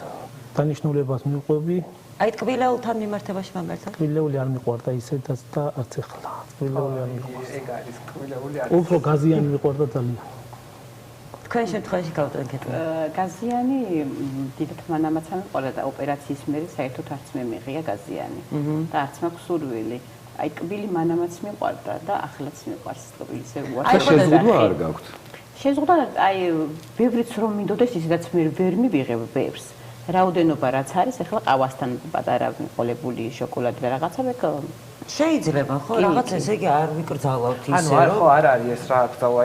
დანიშნულებას მივყვები. აი ტკბილეულთან მიმართებაში მაგალითად ტკბილეული არ მიყვარდა ისედაც და არც ეხლა. ტკბილეული არ მიყვარდა. ეგ არის ტკბილეული არ. უფრო გაზიანი მიყვარდა ძალიან. თქვენ შემთხვევაში გავუწევთ გაზიანი დიდად მანამაც ამიყვარდა და ოპერაციის მერე საერთოდ არც მე მიღია გაზიანი და არც მაქვს სურვილი. აი ტკბილი მანამაც მიყვარდა და ახლაც მიყვარს ტკბილი ისე უარყოფა. აი შეზღუდვა არ გაქვთ. შეზღუდვა აი ბევრიც რომ მინდოდეს ისედაც მე ვერ მივიღებ ბევრს. რაოდენობა რაც არის ახლა ყავასთან პატარა მიყოლებული შოკოლადი და რაღაცა მე შეიძლება ხო რაღაც ესე იგი არ ვიკრძალავთ ისე ანუ არ ხო არ არის ეს რა გზავა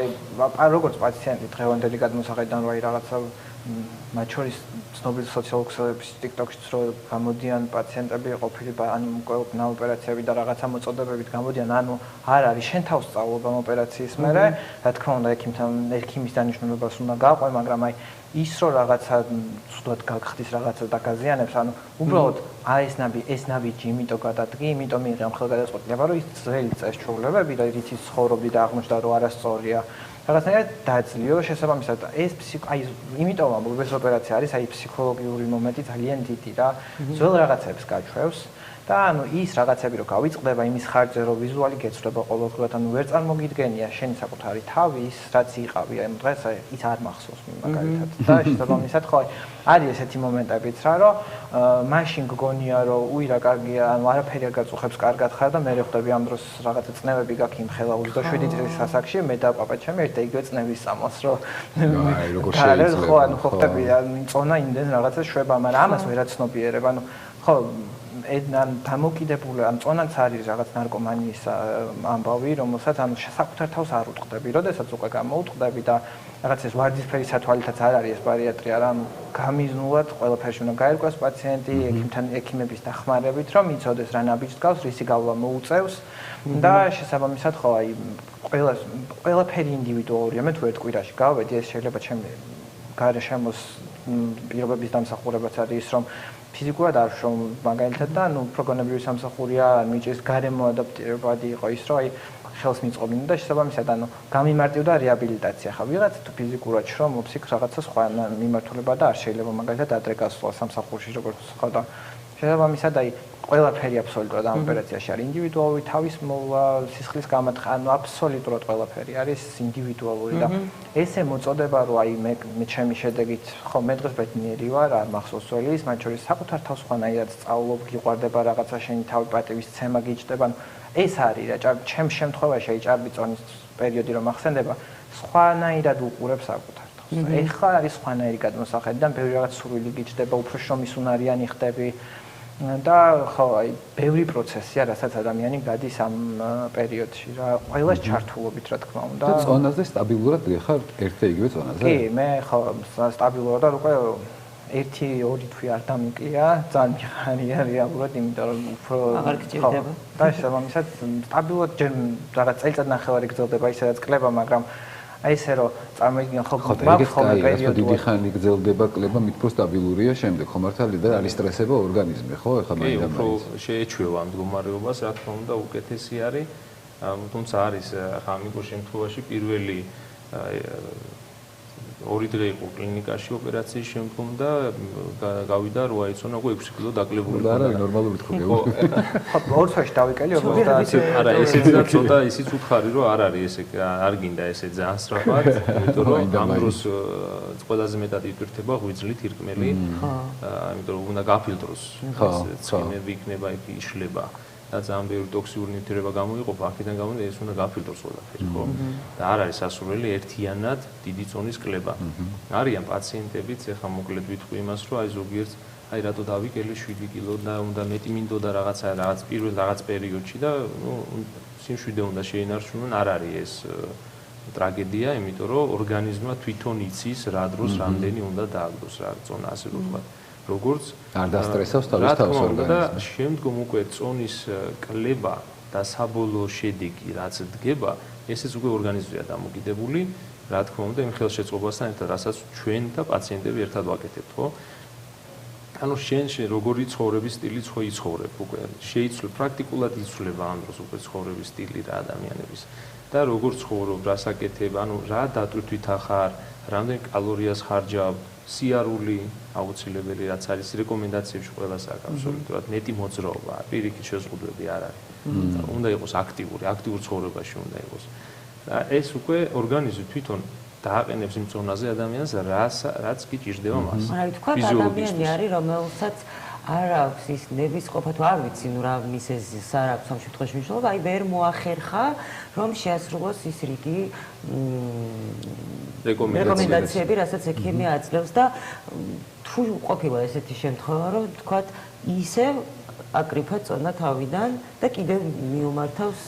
აი როგორც პაციენტი დღევანდელი გადმოსახედიდან რა რაღაცა მათ შორის ცნობილი სოციალურ ქსელებში TikTok-შიც რო გამოდიან პაციენტები ყოფილი ანუ ყველგან ოპერაციები და რაღაცა მოწოდებებით გამოდიან ანუ არ არის შენ თავს სწავლობ ამ ოპერაციის მერე რა თქმა უნდა ექიმის დანიშნულებას უნდა გაყვე მაგრამ აი ის რო რაღაცა ცუდად გაგხდის რაღაცა და გაზიანებს ანუ უბრალოდ ეს ნაბიჯი იმიტომ გადადგი იმიტომ მიიღე ხელგადაწყვეტილება რომ ის ძველი წესჩვეულებები და რითიც ცხოვრობდი და აღმოჩნდა რომ არასწორია რაღაცნაირად დაძლიო შესაბამისად ეს აი იმიტომ რომ ეს ოპერაცია არის აი ფსიქოლოგიური მომენტი ძალიან დიდი რა ძველ რაღაცებს გაჩვევს და ანუ ის რაღაცები რო გავიწყდება იმის ხარჯზე რომ ვიზუალი გეცვლება ყოველდღიურად ანუ ვერ წარმოგიდგენია შენი საკუთარი თავი ის რაც იყავი აი დღეს ის არ მახსოვს მაგალითად და შესაბამისად ხო არის ესეთი მომენტებიც რა რომ მაშინ გგონია რომ უი რა კარგია ანუ არაფერი არ გაწუხებს კარგად ხარ და მე ხვდები ამ დროს რაღაცა წნევები გაქვს იმ ხელა 27 წლის ასაკში მე და პაპა ჩემი ერთ და იგივე წნევის სამოს რომ აი როგორ შეიძლება ხო ანუ ხვდები წონა იმდენ რაღაცა შვება მაგრამ ამას ვერაცნობიერებ ანუ ხო ედნან დამოკიდებული ამ წონაც არის რაღაც ნარკომანიის ამბავი, რომელსაც ანუ საკუთარ თავს არ უტყდები, როდესაც უკვე გამოუტყდები და რაღაც ეს ვარდისფერი სათვალითაც არ არის ეს ბარიატრია, რა გამიზნულად ყველაფერში უნდა გაერკვას პაციენტი ექიმების დახმარებით, რომ იცოდეს რა ნაბიჯს გავს, რისი გავლა მოუწევს და შესაბამისად ხო აი ყველაფერი ინდივიდუალურია, მე თუ ერთ კვირაში გავედი, ეს შეიძლება ჩემი გარშემოს პირობების დამსახურებაც არის ის, რომ ფიზიკურად არ შევ მაგალითად და ნუ პროგრამებრივი სამსახურია მიჭირს გარემო ადაპტირებადი იყო ის რომ აი ხელს მიწყობდნენ და შესაბამისად ანუ გამიმარტივდა რეაბილიტაცია ხა ვიღაც თუ ფიზიკურად შრომობს იქ რაღაცა სხვა მიმართულება და არ შეიძლება მაგალითად ადრე გასვლა სამსახურში როგორც ხო და შესაბამისად აი ყველაფერი აბსოლუტურად ამ ოპერაციაში არის ინდივიდუალური თავის მოვლა, სისხლის გამათხა, ანუ აბსოლუტურად ყველაფერი არის ინდივიდუალური და ესე მოწოდება რომ აი მე ჩემი შედეგით ხო მე დღეს ბედნიერი ვარ, არ მახსოვს ძველი ის, მათ შორის საკუთარ თავს ხვანაირად სწავლობ, გიყვარდება რაღაცა შენი თავი პატივისცემა გიჭდება, ეს არის რა, ჩემ შემთხვევაში აი ჭარბიწონის პერიოდი რომ ახსენდება, სხვანაირად უყურებ საკუთარ თავს. ეხლა არის სხვანაირი გადმოსახედიდან, ბევრი რაღაც სურვილი გიჭდება, უფრო შრომისუნარიანი ხდები. და ხო აი ბევრი პროცესია, რასაც ადამიანი გადის ამ პერიოდში რა, ყველას ჩართულობით რა თქმა უნდა. და ზონაზე სტაბილურად გეხარ ერთ-ერთი იგივე ზონაზე? კი, მე ხო სტაბილურად უკვე 1-2 თვე არ დამიკლია, ძალიან მიხარია რეალურად, იმიტომ რომ უფრო აღარ გჭირდება. და შესაბამისად სტაბილურად ჯერ რაღაც წელიწად ნახევარი გრძელდება ისედაც კლება, მაგრამ აი ესე რომ წარმოგიდგენ ხო მაქვს ხოლმე პერიოდი დიდი ხანი გრძელდება კლება, მით უფრო სტაბილურია შემდეგ ხო მართალია და არის სტრესება ორგანიზმი ხო ეხლა მაინდა უფრო შეეჩვევა ამ მდგომარეობას, რა თქმა უნდა, უკეთესი არის. თუმცა არის ხა ამის შემთხვევაში პირველი 2 დღე იყო კლინიკაში ოპერაციის შემდგომ და გავიდა 8 იცონა, უკვე 6 კილო დაკლებული. არა, ნორმალური თქო. ხო, 2 თვეში დავიკელი 50. არა, ესეც და ცოტა ისიც უთხარი, რომ არ არის ესე, არ გინდა ესე ძალიან სწრაფად, იმიტომ რომ ამ დროს ყველაზე მეტად იტვირთება ღვიძლით ირკმელი. იმიტომ რომ უნდა გაფილტროს. ცხიმები იქნება, იქ იშლება. და ძალიან ბევრი ტოქსიური ნივთიერება გამოიყოფა, აქედან გამომდინარე ეს უნდა გაფილტროს ყველაფერი, ხო? და არ არის სასურველი ერთიანად დიდი წონის კლება. არიან პაციენტებიც, ეხლა მოკლედ ვიტყვი იმას, რომ აი ზოგიერთს აი რატო დავიკელე 7 კილო და უნდა მეტი მინდოდა რაღაც პირველ რაღაც პერიოდში და ნუ სიმშვიდე უნდა შეინარჩუნონ, არ არის ეს ტრაგედია, იმიტომ რომ ორგანიზმმა თვითონ იცის რა დროს რამდენი უნდა დააგდოს რა წონა, ასე რომ ვთქვა. როგორც არ დასტრესავს თავის თავს ორგანიზმი. და შემდგომ უკვე წონის კლება და საბოლოო შედეგი რაც დგება, ესეც უკვე ორგანიზმზეა დამოკიდებული, რა თქმა უნდა, იმ ხელშეწყობასთან ერთად, რასაც ჩვენ და პაციენტები ერთად ვაკეთებთ, ხო? ანუ შენ როგორი ცხოვრების სტილიც ხო იცხოვრებ უკვე. შეიცვლება პრაქტიკულად იცვლება ამ დროს უკვე ცხოვრების სტილი რა ადამიანების და როგორ ცხოვრობ, რას აკეთებ, ანუ რა დატვირთვით ახარ, რამდენ კალორიას ხარჯავ, სიარული აუცილებელი რაც არის რეკომენდაციებში ყველას აქვს აბსოლუტურად ნეტი მოძრაობა, პირიქით შეზღუდვები არ არის. უნდა იყოს აქტიურ ცხოვრებაში უნდა იყოს. და ეს უკვე ორგანიზმი თვითონ დააყენებს იმ ზონაზე ადამიანს, რაც კი ჭირდება მას. მაგრამ თქვა ადამიანი არის, რომელსაც არ აქვს ის ნებისყოფა თუ არ ვიცი ნუ რა მისეზის არ აქვს ამ შემთხვევაში მნიშვნელობა, აი ვერ მოახერხა რომ შეასრულოს ის რიგი რეკომენდაციები, რასაც ექიმი აძლევს და თუ ყოფილა ესეთი შემთხვევა, რომ თქვა ისე აკრიფა წონა თავიდან და კიდევ მიუმართავს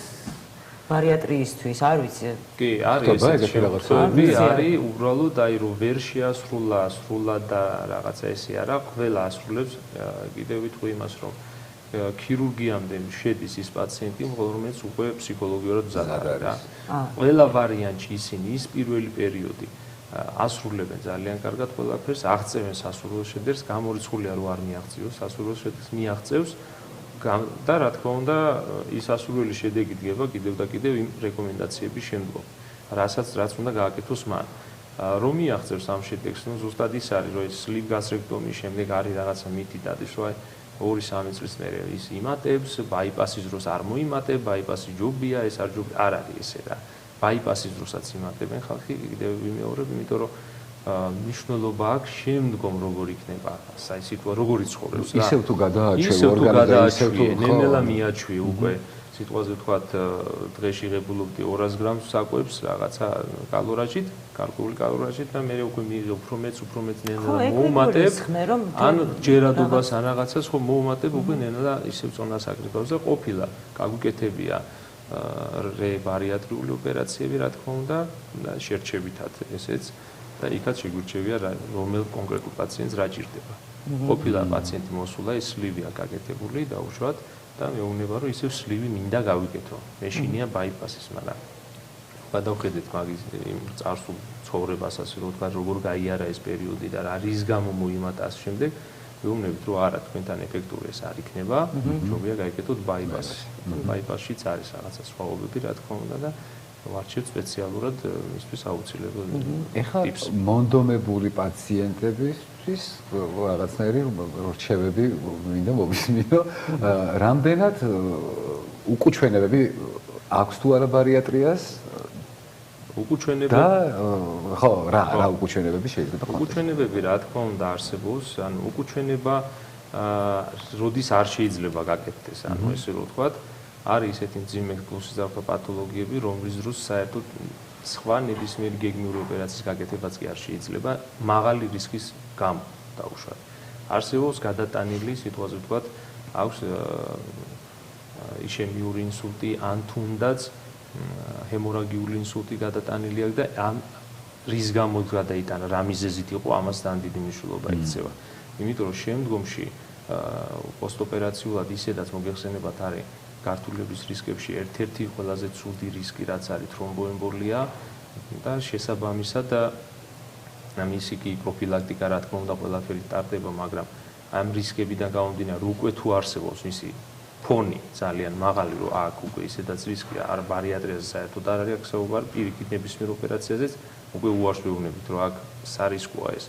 ბარიატრიისთვის, არ ვიცი. კი, არის ესეთი რაღაცები, არის უბრალოდ აი რომ ვერ შეასრულა, სრულად და რაღაცა ესე არა, ყველა ასრულებს, კიდევ ვიტყვი იმას, რომ ქირურგიამდე შედის ის პაციენტი, რომელიც უკვე ფსიქოლოგიურად მზად არის რა. ყველა ვარიანტში ისინი ის პირველი პერიოდი ასრულებენ ძალიან კარგად ყველაფერს, აღწევენ სასურველ შედეგს, გამორიცხულია რომ არ მიაღწიოს, სასურველ შედეგს მიაღწევს და რა თქმა უნდა ის ასურველი შედეგი დგება კიდევ და კიდევ იმ რეკომენდაციების შემდგომ, რაც უნდა გააკეთოს მან. რომ მიაღწევს ამ შედეგს, ნუ ზუსტად ის არის, რომ ეს სლივ გასტრექტომიის შემდეგ არის რაღაცა მითი დადის, რომ აი 2-3 წლის მერე ის იმატებს, ბაიპასის დროს არ მოიმატებ, ბაიპასი ჯობია, ეს არ ჯობია, არ არის ესე რა. ბაიპასის დროსაც იმატებენ ხალხი, კიდევ ვიმეორებ, იმიტომ რომ მნიშვნელობა აქვს შემდგომ როგორ იქნება აი სიტუაცია, როგორ იცხოვრებს რა. ისევ თუ გადააჩვევ ორგანიზმი, ნელა მიაჩვი უკვე სიტუაციაზე ვთქვათ დღეში ღებულობდი 200 გრამს საკვებს რაღაცა კალორიაჟით, გარკვეული კალორიაჟით და მე უკვე მიიღე უფრო მეც ნელა მოუმატებ. ან ჯერადობას ან რაღაცას ხო მოუმატებ უკვე ნელა ისევ წონას აკრიფავს და ყოფილა გაგვიკეთებია ბარიატრიული ოპერაციები, რა თქმა უნდა, შერჩევითად ესეც და იქაც შეგვირჩევია რომელ კონკრეტულ პაციენტს რა ჭირდება. ყოფილა პაციენტი მოსულა, ის სლივია გაკეთებული დაუშვათ და მეუბნება რომ ისევ სლივი მინდა გავიკეთო. მეშინია ბაიპასის, მაგრამ გადავხედეთ მაგის იმ წარსულ ცხოვრებას, ასე რომ ვთქვა, როგორ გაიარა ეს პერიოდი და რის გამო მოიმატა ამ შემდეგ. მეუბნებით რომ არა თქვენთან ეფექტური ეს არ იქნება, ჯობია გაიკეთოთ ბაიპასი. ბაიპასშიც არის რაღაცა სხვაობები, რა თქმა უნდა და ვარჩევთ სპეციალურად მისთვის აუცილებელი. ეხლა მონდომებული პაციენტების ამისთვის რაღაცნაირი რჩევები მინდა მოვისმინო. რამდენად უკუჩვენებები აქვს თუ არა ბარიატრიას? უკუჩვენებები და ხო, რა უკუჩვენებები შეიძლება ყოფილიყო? უკუჩვენებები რა თქმა უნდა არსებობს, ანუ უკუჩვენება როდის არ შეიძლება გაკეთდეს, ანუ ესე რომ ვთქვათ, არის ესეთი მძიმე გულსიზრდე პათოლოგიები, რომლის დროს საერთოდ სხვა ნებისმიერი გეგმიური ოპერაციის გაკეთებაც კი არ შეიძლება, მაღალი რისკის გამო დაუშვათ. არსებობს გადატანილი სიტუაცია, ვთქვათ, აქვს იშემიური ინსულტი, ან თუნდაც ჰემორაგიული ინსულტი გადატანილი აქვს და ამ რის გამო გადაიტანა, რა მიზეზით იყო, ამასთან დიდი მნიშვნელობა იქცევა. იმიტომ რომ შემდგომში პოსტოპერაციულად ისედაც მოგეხსენებათ არის გართულების რისკებში ერთ-ერთი ყველაზე ცუდი რისკი რაც არის თრომბოემბოლია და შესაბამისად მისი კი პროფილაქტიკა რა თქმა უნდა ყველაფერი ტარდება, მაგრამ ამ რისკებიდან გამომდინარე უკვე თუ არსებობს მისი ფონი ძალიან მაღალი, რომ აქ უკვე ისედაც რისკია, არ ბარიატრიაზე საერთოდ არ არის აქ საუბარი, პირიქით ნებისმიერ ოპერაციაზეც უკვე უარს ვეუბნებით, რომ აქ სარისკოა ეს.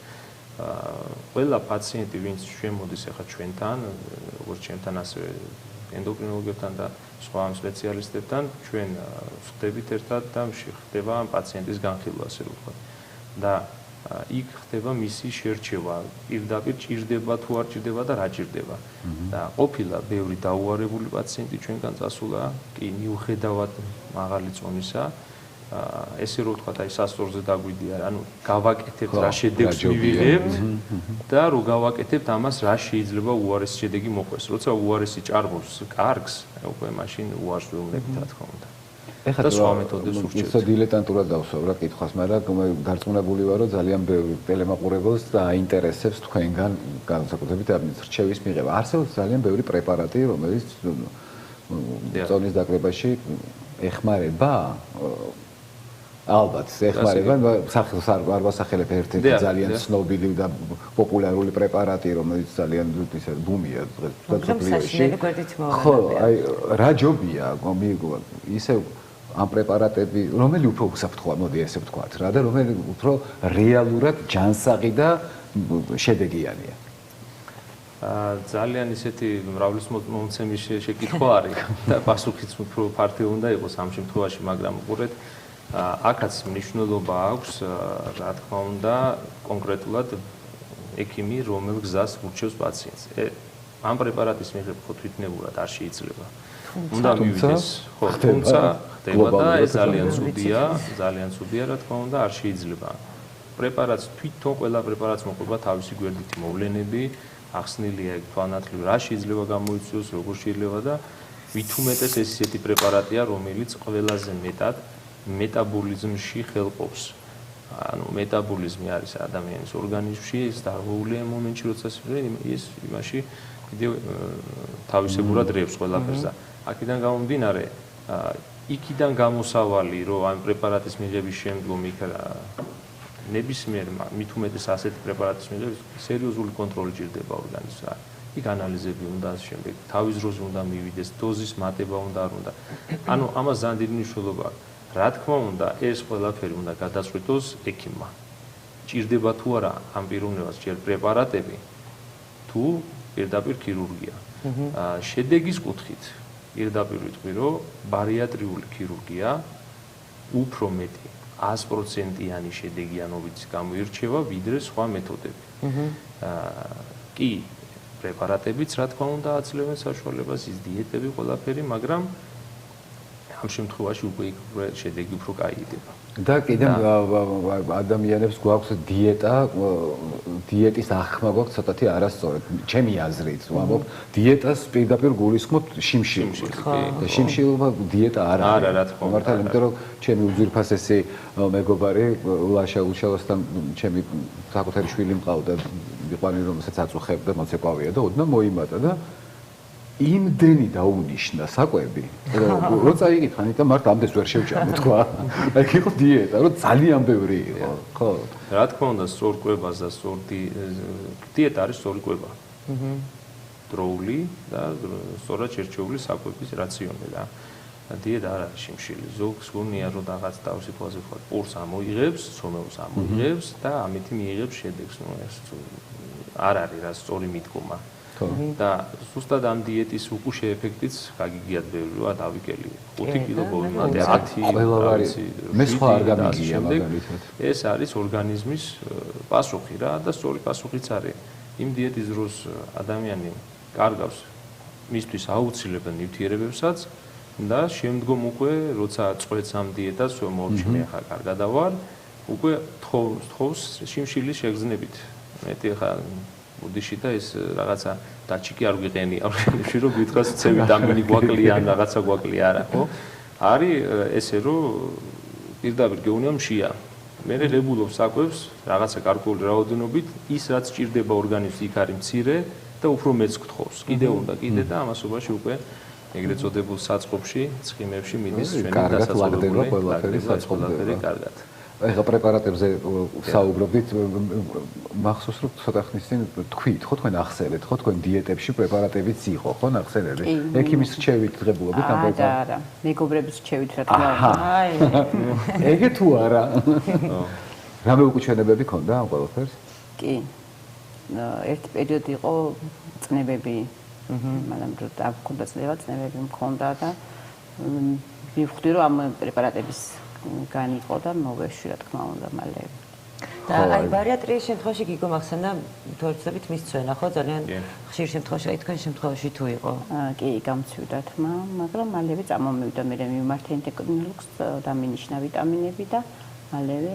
ყველა პაციენტი, ვინც შემოდის ახლა ჩვენთან, როგორც ჩემთან, ასევე ენდოკრინოლოგებთან და სხვა სპეციალისტებთან, ჩვენ ვხდებით ერთად და ხდება ამ პაციენტის განხილვა, ასე რომ ვთქვათ. და იქ ხდება მისი შერჩევა, პირდაპირ ჭირდება თუ არ ჭირდება და რა ჭირდება. და ყოფილა ბევრი დაუარებული პაციენტი ჩვენგან წასულა, კი მიუხედავად მაღალი წონისა, ესე რომ ვთქვათ, აი სასწორზე დაგვიდია, ანუ გავაკეთებთ რა შედეგს მივიღებთ და რო გავაკეთებთ ამას რა შეიძლება უარესი შედეგი მოყვეს. როცა უარესი ჭარბობს კარგს, უკვე მაშინ უარს ვეუბნებით, რა თქმა უნდა. ეხლა სხვა მეთოდებს ურჩევთ. ისო დილეტანტურად დავსვავ რა კითხვას, მაგრამ გარწმუნებული ვარ, რომ ძალიან ბევრი ტელემაყურებელს აინტერესებს თქვენგან განსაკუთრებით ამის რჩევის მიღება. არსებობს ძალიან ბევრი პრეპარატი, რომელიც წონის დაკრებაში ეხმარება. ალბათ, ეხმარება, სახელს არ ვასახელებ ერთ-ერთი ძალიან ცნობილი და პოპულარული პრეპარატი, რომელიც ძალიან ისე ბუმია დღესდღეობით. ხო, აი რა ჯობია, ისე ამ პრეპარატები, რომელი უფრო უსაფრთხოა, მოდი ესე ვთქვათ რა და რომელი უფრო რეალურად ჯანსაღი და შედეგიანია. ძალიან ისეთი მრავლისმომცემი შეკითხვა არის და პასუხიც უფრო ფართო უნდა იყოს ამ შემთხვევაში, მაგრამ უყურეთ აქაც მნიშვნელობა აქვს, რა თქმა უნდა, კონკრეტულად ექიმი, რომელ გზას ურჩევს პაციენტს. ამ პრეპარატის მიღება ხო თვითნებურად არ შეიძლება. უნდა მივიდეს, ხო, თუმცა ხდება და ეს ძალიან ცუდია, რა თქმა უნდა, არ შეიძლება. პრეპარატს თვითონ ყველა პრეპარატს მოყვება თავისი გვერდითი მოვლენები, ახსნილია ეგ თვალნათლივ, რა შეიძლება გამოიწვიოს, როგორ შეიძლება და ვით უმეტეს ეს ისეთი პრეპარატია, რომელიც ყველაზე მეტად მეტაბოლიზმში ხელყოფს. ანუ მეტაბოლიზმი არის ადამიანის ორგანიზმში, ეს დარღვეულია მომენტში, როცა ის იმაში კიდევ თავისებურად რევს ყველაფერს და აქედან გამომდინარე, იქიდან გამოსავალი, რომ ამ პრეპარატის მიღების შემდგომ იქ ნებისმიერ მით უმეტეს ასეთი პრეპარატის მიღების სერიოზული კონტროლი ჭირდება ორგანიზმს. იქ ანალიზები უნდა, შემდეგ თავის დროზე უნდა მივიდეს, დოზის მატება უნდა არ უნდა. ანუ ამას ძალიან დიდი მნიშვნელობა აქვს. რა თქმა უნდა, ეს ყველაფერი უნდა გადაწყვიტოს ექიმმა. ჭირდება თუ არა ამ პიროვნებას ჯერ პრეპარატები, თუ პირდაპირ ქირურგია. შედეგის კუთხით პირდაპირ ვიტყვი, რომ ბარიატრიული ქირურგია უფრო მეტი 100%-იანი შედეგიანობით გამოირჩევა, ვიდრე სხვა მეთოდები. კი, პრეპარატებიც რა თქმა უნდა აძლევენ საშუალებას, ის დიეტები ყველაფერი, მაგრამ ამ შემთხვევაში უკვე შედეგი უფრო კაი იქნება. და კიდევ ადამიანებს გვაქვს დიეტის ახმა გვაქვს ცოტათი არასწორად. ჩემი აზრით, ვამბობ, დიეტას პირდაპირ გულისხმობთ შიმშილს. შიმშილობა დიეტა არ არის. არა, რა თქმა უნდა. მართალია, იმიტომ რომ ჩემი უძვირფასესი მეგობარი ლაშა უშავასთან ჩემი საკუთარი შვილი მყავდა, იყვანი რომელსაც აწუხებდა, მოცეკვავია და ოდნავ მოიმატა და იმდენი დაუნიშნა საკვები, როცა იკითხან, იტა მართ ამდენს ვერ შევჭამე თქვა. ეგ იყო დიეტა, რომ ძალიან ბევრი იყო, ხო? რა თქმა უნდა, სწორ კვებას და სწორ დიეტა არის სწორი კვება. დროული და სწორად შერჩეული საკვების რაციონი რა. დიეტა არ არის შიმშილი. ზოგს გონია რომ რაღაც თავისი ფაზი ხო პურს ამოიღებს, სომეულს ამოიღებს და ამით მიიღებს შედეგს. ნუ ეს არ არის რა სწორი მიდგომა. და ზუსტად ამ დიეტის უკუშე ეფექტიც გაგიგიათ ბევრი რა დავიკელი 5 კილო ბოლომდე 10 ყველავარი მე სხვა არ გამიგია მაგალითად. ეს არის ორგანიზმის პასუხი რა და სწორი პასუხიც არის. იმ დიეტის დროს ადამიანი კარგავს მისთვის აუცილებელ ნივთიერებებსაც და შემდგომ უკვე როცა წვეთს ამ დიეტას მორჩმე ხა კარგად ავარ უკვე თხოვს შიმშილის შეგრძნებით. მეტი ხა ბუდიში და ეს რაღაცა დაჩიკი არ ვიყენია ორგანიზმში რომ გითხრას C ვიტამინი გვაკლია ან რაღაცა გვაკლია არა ხო? არის ესე რომ პირდაპირ გეუბნია მშია. მე რეგულობ საკვებს რაღაცა გარკვეული რაოდენობით ის რაც ჭირდება ორგანიზმს იქ არის მცირე და უფრო მეც გთხოვს. კიდე უნდა კიდე და ამასობაში უკვე ეგრეთ წოდებულ საწყობში, ცხიმებში მიდის ჩვენი დასაწყობლები ყველაფერი საწყობლები კარგად. ეხლა პრეპარატებზე საუბრობდით, მახსოვს რომ ცოტა ხნის წინ თქვით, ხო თქვენ ახსენეთ, ხო თქვენ დიეტებში პრეპარატებიც იყო, ხო ნახსენები? ექიმის რჩევით ღებულობთ ამ პრეპარატებს? არა, მეგობრების რჩევით რა თქმა უნდა. აი. ეგე თუ არა. რამე უკუჩვენებები ქონდა ამ ყველაფერს? კი. ერთი პერიოდი იყო წნებები. მაგრამ რო დაგვქონდა წნებები მქონდა და მივხვდი რომ ამ პრეპარატების განიყო და მოვეში რა თქმა უნდა მალე. და აი ბარიატრიის შემთხვევაში გიგო მახსენდა თორცებით მის ცვენა ხო ძალიან ხშირ შემთხვევაში აი თქვენ შემთხვევაში თუ იყო. კი გამცივდა თმა, მაგრამ მალევე წამომივიდა მე მიმართა ენდოკრინოლოგს დამინიშნა ვიტამინები და მალევე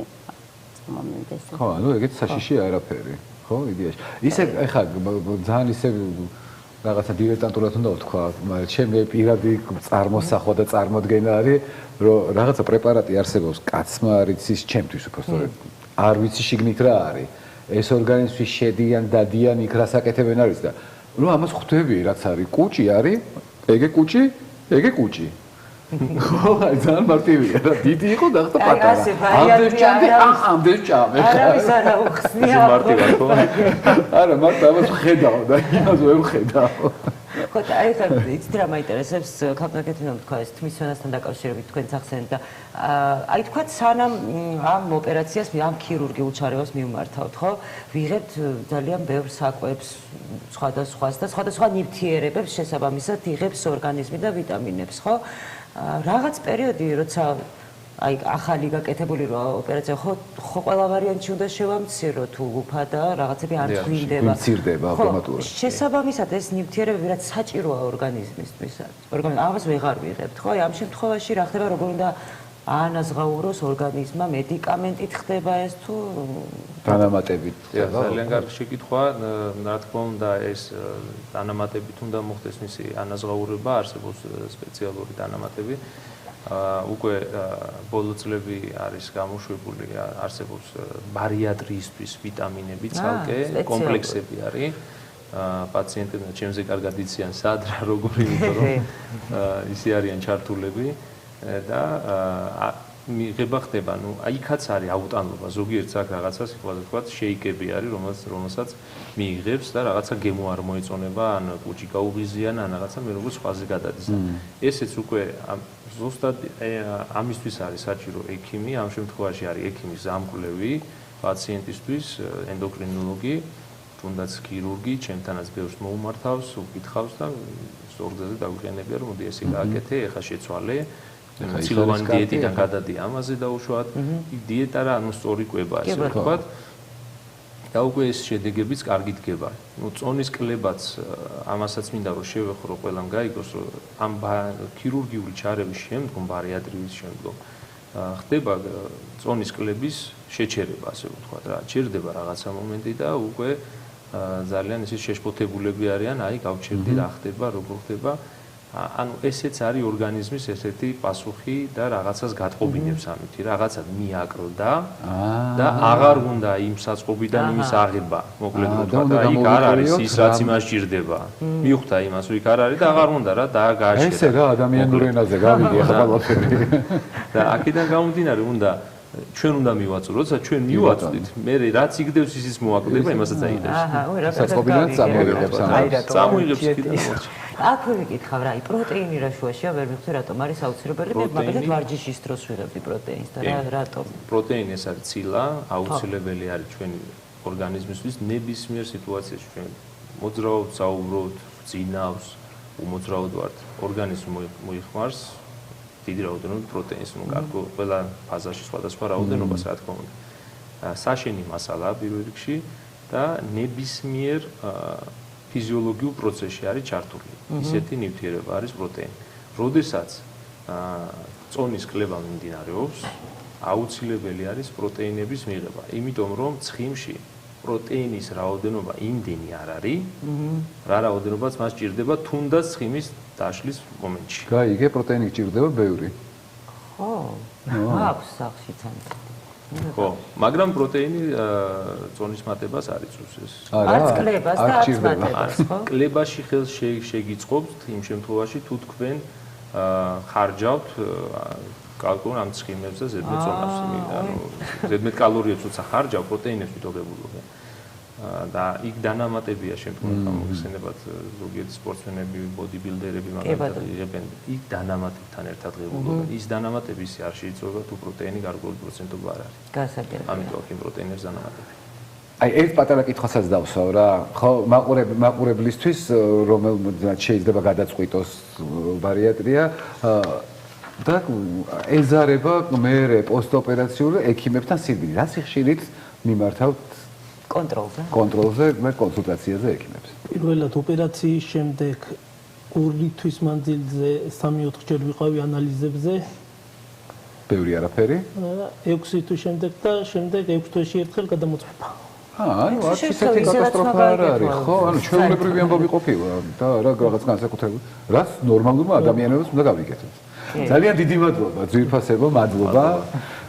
წამომივიდა ეს. ხო, ანუ ეგეთ საშიში არაფერი, ხო, იდეაში. ისე ეხა ძალიან ისე რაღაცა დილეტანტურად უნდა ვთქვა, მაგრამ ჩემი პირადი წარმოსახვა და წარმოდგენა არის, რომ რაღაცა პრეპარატი არსებობს, კაცმა არ იცის ჩემთვის უბრალოდ არ ვიცი შიგნით რა არის. ეს ორგანიზმში შედიან, დადიან, იქ რა საკეთებენ არის და ნუ ამას ხვდები რაც არის. კუჭი არის, ეგე კუჭი, ეგე კუჭი. ხო, აი ძალიან მარტივია რა. დიდი იყო და ახლა პატარა. ამდენ ჭამდი, ამდენ ჭამე. არავის არ აუხსნია. მარტივად ხო? არა, მარტო ამას ხედავ და იმას ვერ ხედავ. ხო და აი ხა იცით რა მაინტერესებს კაპიტანკეთინო თქვა ეს თმის სვენასთან დაკავშირებით თქვენ სახსენეთ და აი თქვა სანამ ამ ოპერაციას ამ ქირურგიულ ჩარევას მიმართავთ ხო ვიღებთ ძალიან ბევრ საკვებს სხვადასხვა ნივთიერებებს შესაბამისად იღებს ორგანიზმი და ვიტამინებს ხო რაღაც პერიოდი როცა აი ახალი გაკეთებული რა ოპერაცია ხო ყველა ვარიანტი უნდა შევამცირო თუ უფა და რაღაცები არ თვლინდება მცირდება ავტომატურად შესაბამისად ეს ნივთიერებები რაც საჭიროა ორგანიზმისთვის ამას ვეღარ ვიღებთ ხო აი ამ შემთხვევაში რა ხდება როგორ უნდა აანაზღაუროს ორგანიზმმა მედიკამენტით ხდება ეს თუ დანამატებით ხდება ძალიან კარგი შეკითხვა რა თქმა უნდა ეს დანამატებით უნდა მოხდეს მისი ანაზღაურება არსებობს სპეციალური დანამატები უკვე ბოლო წლები არის გამოშვებული არსებობს ბარიატრიისთვის ვიტამინები ცალკე კომპლექსები არის პაციენტებმა ჩემზე კარგად იციან სად რა როგორი იმიტომ რომ ისე არიან ჩართულები და მიღება ხდება ნუ აიქაც არის აუტანლობა ზოგიერთ აქ რაღაცას ეხლა თქვათ შეიკები არის რომელსაც მიიღებს და რაღაცა გემო არ მოეწონება ან კუჭი გაუღიზიან ან რაღაცა მე როგორც სხვაზე გადადის ესეც უკვე ზუსტად ამისთვის არის საჭირო ექიმი ამ შემთხვევაში არის ექიმის ზამკვლევი პაციენტისთვის ენდოკრინოლოგი თუნდაც ქირურგი ჩემთანაც ბევრს მოუმართავს უკითხავს და სწორგზაზე დაგვიყენებია რომ მოდი ესე გააკეთე ეხა შეცვალე ცილოვანი დიეტიდან გადადი ამაზე დაუშვათ იქ დიეტა რა ანუ სწორი კვება ასე ვთქვათ და უკვე ეს შედეგებიც კარგი დგება. ნუ წონის კლებაც ამასაც მინდა რომ შევეხრო ყველამ გაიგოს რომ ამ ქირურგიული ჩარევის შემდგომ ბარიატრიის შემდგომ ხდება წონის კლების შეჩერება ასე ვთქვათ რა. ჩერდება რაღაცა მომენტი და უკვე ძალიან ისე შეშფოთებულები არიან, აი გავჩერდი რა ხდება, როგორ ხდება. ანუ ესეც არის ორგანიზმის ესეთი პასუხი და რაღაცას გატყობინებს ამით, რაღაცა მიაკლდა და აღარ უნდა იმ საწყობიდან იმის აღება, მოკლედ ვთქვათ, აი იქ არ არის ის რაც იმას ჭირდება. მიხვდა იმას, რომ იქ არ არის და აღარ უნდა რა დააგააშერა. ესე რა ადამიანურ ენაზე გავიდი ახლა ყველაფერი. და აქედან გამომდინარე უნდა ჩვენ უნდა მივაწვდით, როცა ჩვენ მივაწვდით, მე რაც იგდევს ისიც მოაკლდება, იმასაც აიღებს. აჰა, ой, რა საწყობიდან წამოიღებს ამას. წამოიღებს კიდე. აქვე ვიკითხავ რა, პროტეინი რა შუაშია, ვერ მივხვდი რატომ არის აუცილებელი, მე მაგალითად ვარჯიშის დროს ვიღებდი პროტეინს და რატომ? პროტეინი ეს არის ცილა, აუცილებელი არის ჩვენი ორგანიზმისთვის ნებისმიერ სიტუაციაში ჩვენ მოძრაობთ, საუბრობთ, ძინავს, უმოძრაოდ ვართ. ორგანიზმი მოიხმარს დიდი რაოდენობით პროტეინს, ну კარგო, ყველა ფაზაში სხვადასხვა რაოდენობას, რა თქმა უნდა. საშენი მასალაა პირველ რიგში და ნებისმიერ ფიზიოლოგიურ პროცესში არის ჩართული. ისეთი ნივთიერება არის პროტეინი. როდესაც წონის კლება მიმდინარეობს, აუცილებელი არის პროტეინების მიღება, იმიტომ რომ ცხიმში პროტეინის რაოდენობა იმდენი არ არის, რა რაოდენობაც მას ჭირდება თუნდაც ცხიმის დაშლის მომენტში. გაიგე, პროტეინი ჭირდება ბევრი. ხო, აქვს სახში თან. ხო, მაგრამ პროტეინი წონის მატებას არ იწვევს ეს. არც კლებას და არც მატებას, ხო? კლებაში ხელს შეგიწყობთ იმ შემთხვევაში თუ თქვენ ხარჯავთ კალორიებს ამ ცხიმებს და ზედმეტ წონას, ანუ ზედმეტ კალორიებს უცა ხარჯავ პროტეინებს მიტოვებულობენ. და იქ დანამატებია შემდგომ გამოგხსენებათ ზოგიერთი სპორტსმენები, ბოდიბილდერები მაგალითად იღებენ იქ დანამატებთან ერთად ღებულობენ. ის დანამატები ისე არ შეიძლება თუ პროტეინი გარკვეული პროცენტობა არ არის. გასაგებია. ამიტომ აქ იმ პროტეინებს დანამატები. აი ერთ პატარა კითხვასაც დავსვავ რა. ხო, მაყურებლისთვის რომელმაც შეიძლება გადაწყვიტოს ბარიატრია და ეზარება მერე პოსტოპერაციული ექიმებთან სიკვდილი. რა სიხშირით მიმართავთ კონტროლზე, მე კონსულტაციაზე ექიმებს. პირველად ოპერაციის შემდეგ 2 თვის მანძილზე 3-4 ჯერ ვიყავი ანალიზებზე. ბევრი არაფერი? 6 თვის შემდეგ და შემდეგ 6 თვეში ერთხელ გადამოწმება. ანუ ასეთი კატასტროფა არ არის, ხო? ანუ ჩვეულებრივი ამბავი ყოფილა და რა რაღაც განსაკუთრებული. რაც ნორმალურმა ადამიანებს უნდა გავიკეთოთ. ძალიან დიდი მადლობა, ძვირფასებო, მადლობა.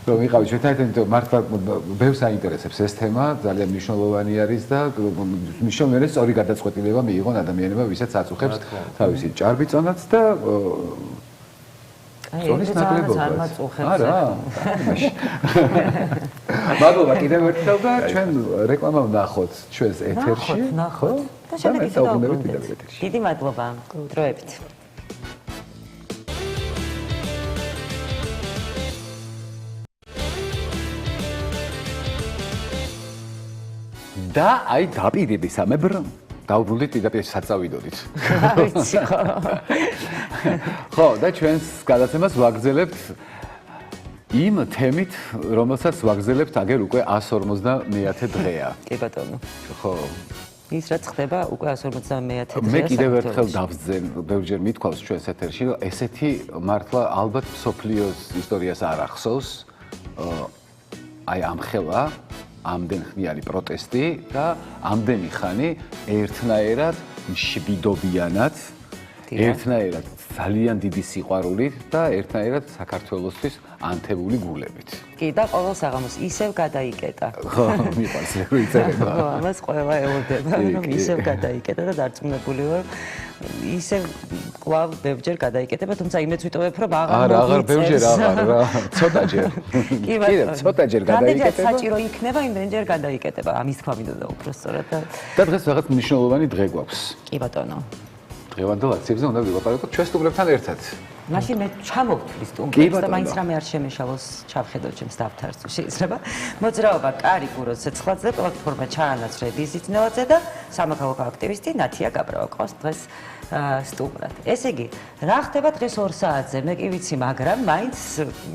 რომ ვიყავით ჩვენთან ერთად, მართლა ბევრს აინტერესებს ეს თემა, ძალიან მნიშვნელოვანი არის და მნიშვნელოვანი სწორი გადაწყვეტილება მიიღონ ადამიანებმა, ვისაც აწუხებს თავისი ჭარბიწონაც და წონის ნაკლებობაც. არა, მაშინ. მადლობა კიდევ ერთხელ და ჩვენ რეკლამა ვნახოთ ჩვენს ეთერში. ნახოთ. და შემდეგ ისე დავუბრუნდეთ. დიდი მადლობა. დროებით. და აი დაპირები სამებრ დავუბრუნდით პირდაპირ საწავიდოდით. ვიცი ხო. ხო, და ჩვენს გადაცემას ვაგრძელებთ იმ თემით, რომელსაც ვაგრძელებთ აგერ უკვე 150-ე დღეა. კი ბატონო. ხო. ის რაც ხდება უკვე 150-ე დღეა. მე კიდევ ერთხელ დავძენ, ბევრჯერ მithქვავს ჩვენს ეთერში, რომ ესეთი მართლა ალბათ მსოფლიოს ისტორიას არ ახსოვს. აი ამ ხელა ამდენ ხნიანი პროტესტი და ამდენი ხანი ერთნაირად მშვიდობიანად, ერთნაირად ძალიან დიდი სიყვარულით და ერთნაირად საქართველოსთვის ანთებული გულებით. კი და ყოველ საღამოს ისევ გადაიკეტა. ხო, მიყვარს რო იწერება. ხო, ამას ყველა ელოდება, რომ ისევ გადაიკეტა და დარწმუნებული ვარ, ისევ კვლავ ბევრჯერ გადაიკეტება, თუმცა იმეც ვიტოვებ, რომ აღარ ბევრჯერ აღარ რა, ცოტაჯერ. კი ბატონო, ცოტაჯერ გადაიკეტება. საჭირო იქნება, იმდენჯერ გადაიკეტება, ამის თქვა მინდოდა უბრალოდ და დღეს რაღაც მნიშვნელოვანი დღე გვაქვს. კი ბატონო. დღევანდელ აქციებზე უნდა ვილაპარაკოთ ჩვენ სტუმრებთან ერთად. მაშინ მე ჩამოვთვლი სტუმრებს და მაინც რამე არ შემეშალოს ჩავხედო ჩემს დაფთარს თუ შეიძლება. მოძრაობა კარი გუროს ცეცხლაძე, პლატფორმა ჩაანაცვლე ბიზნესნელაძე და სამოქალაქო აქტივისტი ნათია გაბრავა ყავს დღეს სტუმრად. ესე იგი, რა ხდება დღეს 2 საათზე? მე კი ვიცი, მაგრამ მაინც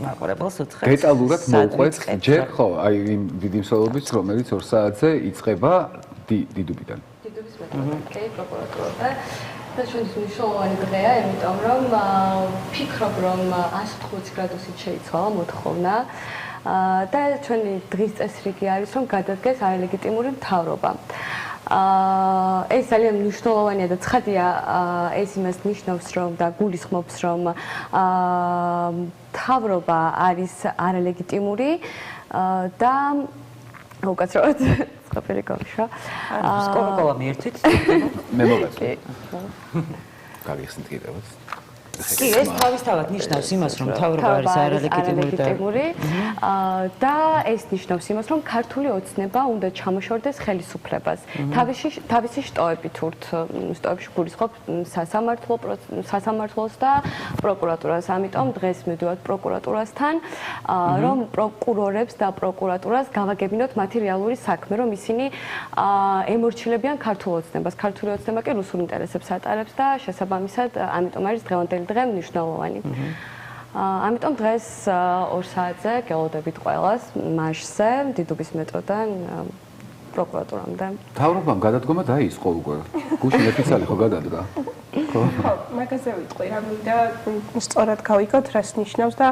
მაყურებელს უთხრა. დეტალურად მოვყვეთ ჯერ ხო, აი იმ დიდი მსვლელობით, რომელიც 2 საათზე იწყება დიდუბიდან. დიდუბის მეტყველე პროკურატურა და ჩვენთვის მნიშვნელოვანი დღეა, იმიტომ რომ ვფიქრობ, რომ 180 გრადუსით შეიცვალა მოთხოვნა და ჩვენი დღის წესრიგი არის, რომ გადადგეს არალეგიტიმური მთავრობა. ეს ძალიან მნიშვნელოვანია და ცხადია, ეს იმას ნიშნავს, რომ და გულისხმობს, რომ მთავრობა არის არალეგიტიმური და უკაცრავად ყოფილი კომიშა. სკოლაკოლა მიერთვით. მე მოგაწყვეტ. გავიხსნით კიდევაც. ეხება. კი, ეს თავისთავად ნიშნავს იმას, რომ მთავრობა არის არალეგიტიმური და ეს ნიშნავს იმას, რომ ქართული ოცნება უნდა ჩამოშორდეს ხელისუფლებას. თავისი შტოებით ურთ, შტოებში გულისხმობ სასამართლოს და პროკურატურას. ამიტომ დღეს მივდივართ პროკურატურასთან, რომ პროკურორებს და პროკურატურას გავაგებინოთ მათი რეალური საქმე, რომ ისინი ემორჩილებიან ქართულ ოცნებას. ქართული ოცნება კი რუსულ ინტერესებს ატარებს და შესაბამისად, ამიტომ არის დღევანდელი დღე მნიშვნელოვანი. ამიტომ დღეს 2 საათზე გელოდებით ყველას მარშზე, დიდუბის მეტროდან პროკურატურამდე. მთავრობამ გადადგომა დაიწყო უკვე. გუშინ ოფიციალი ხო გადადგა? ხო, მაგაზე ვიტყვი, რა მინდა სწორად გავიგოთ, რას ნიშნავს და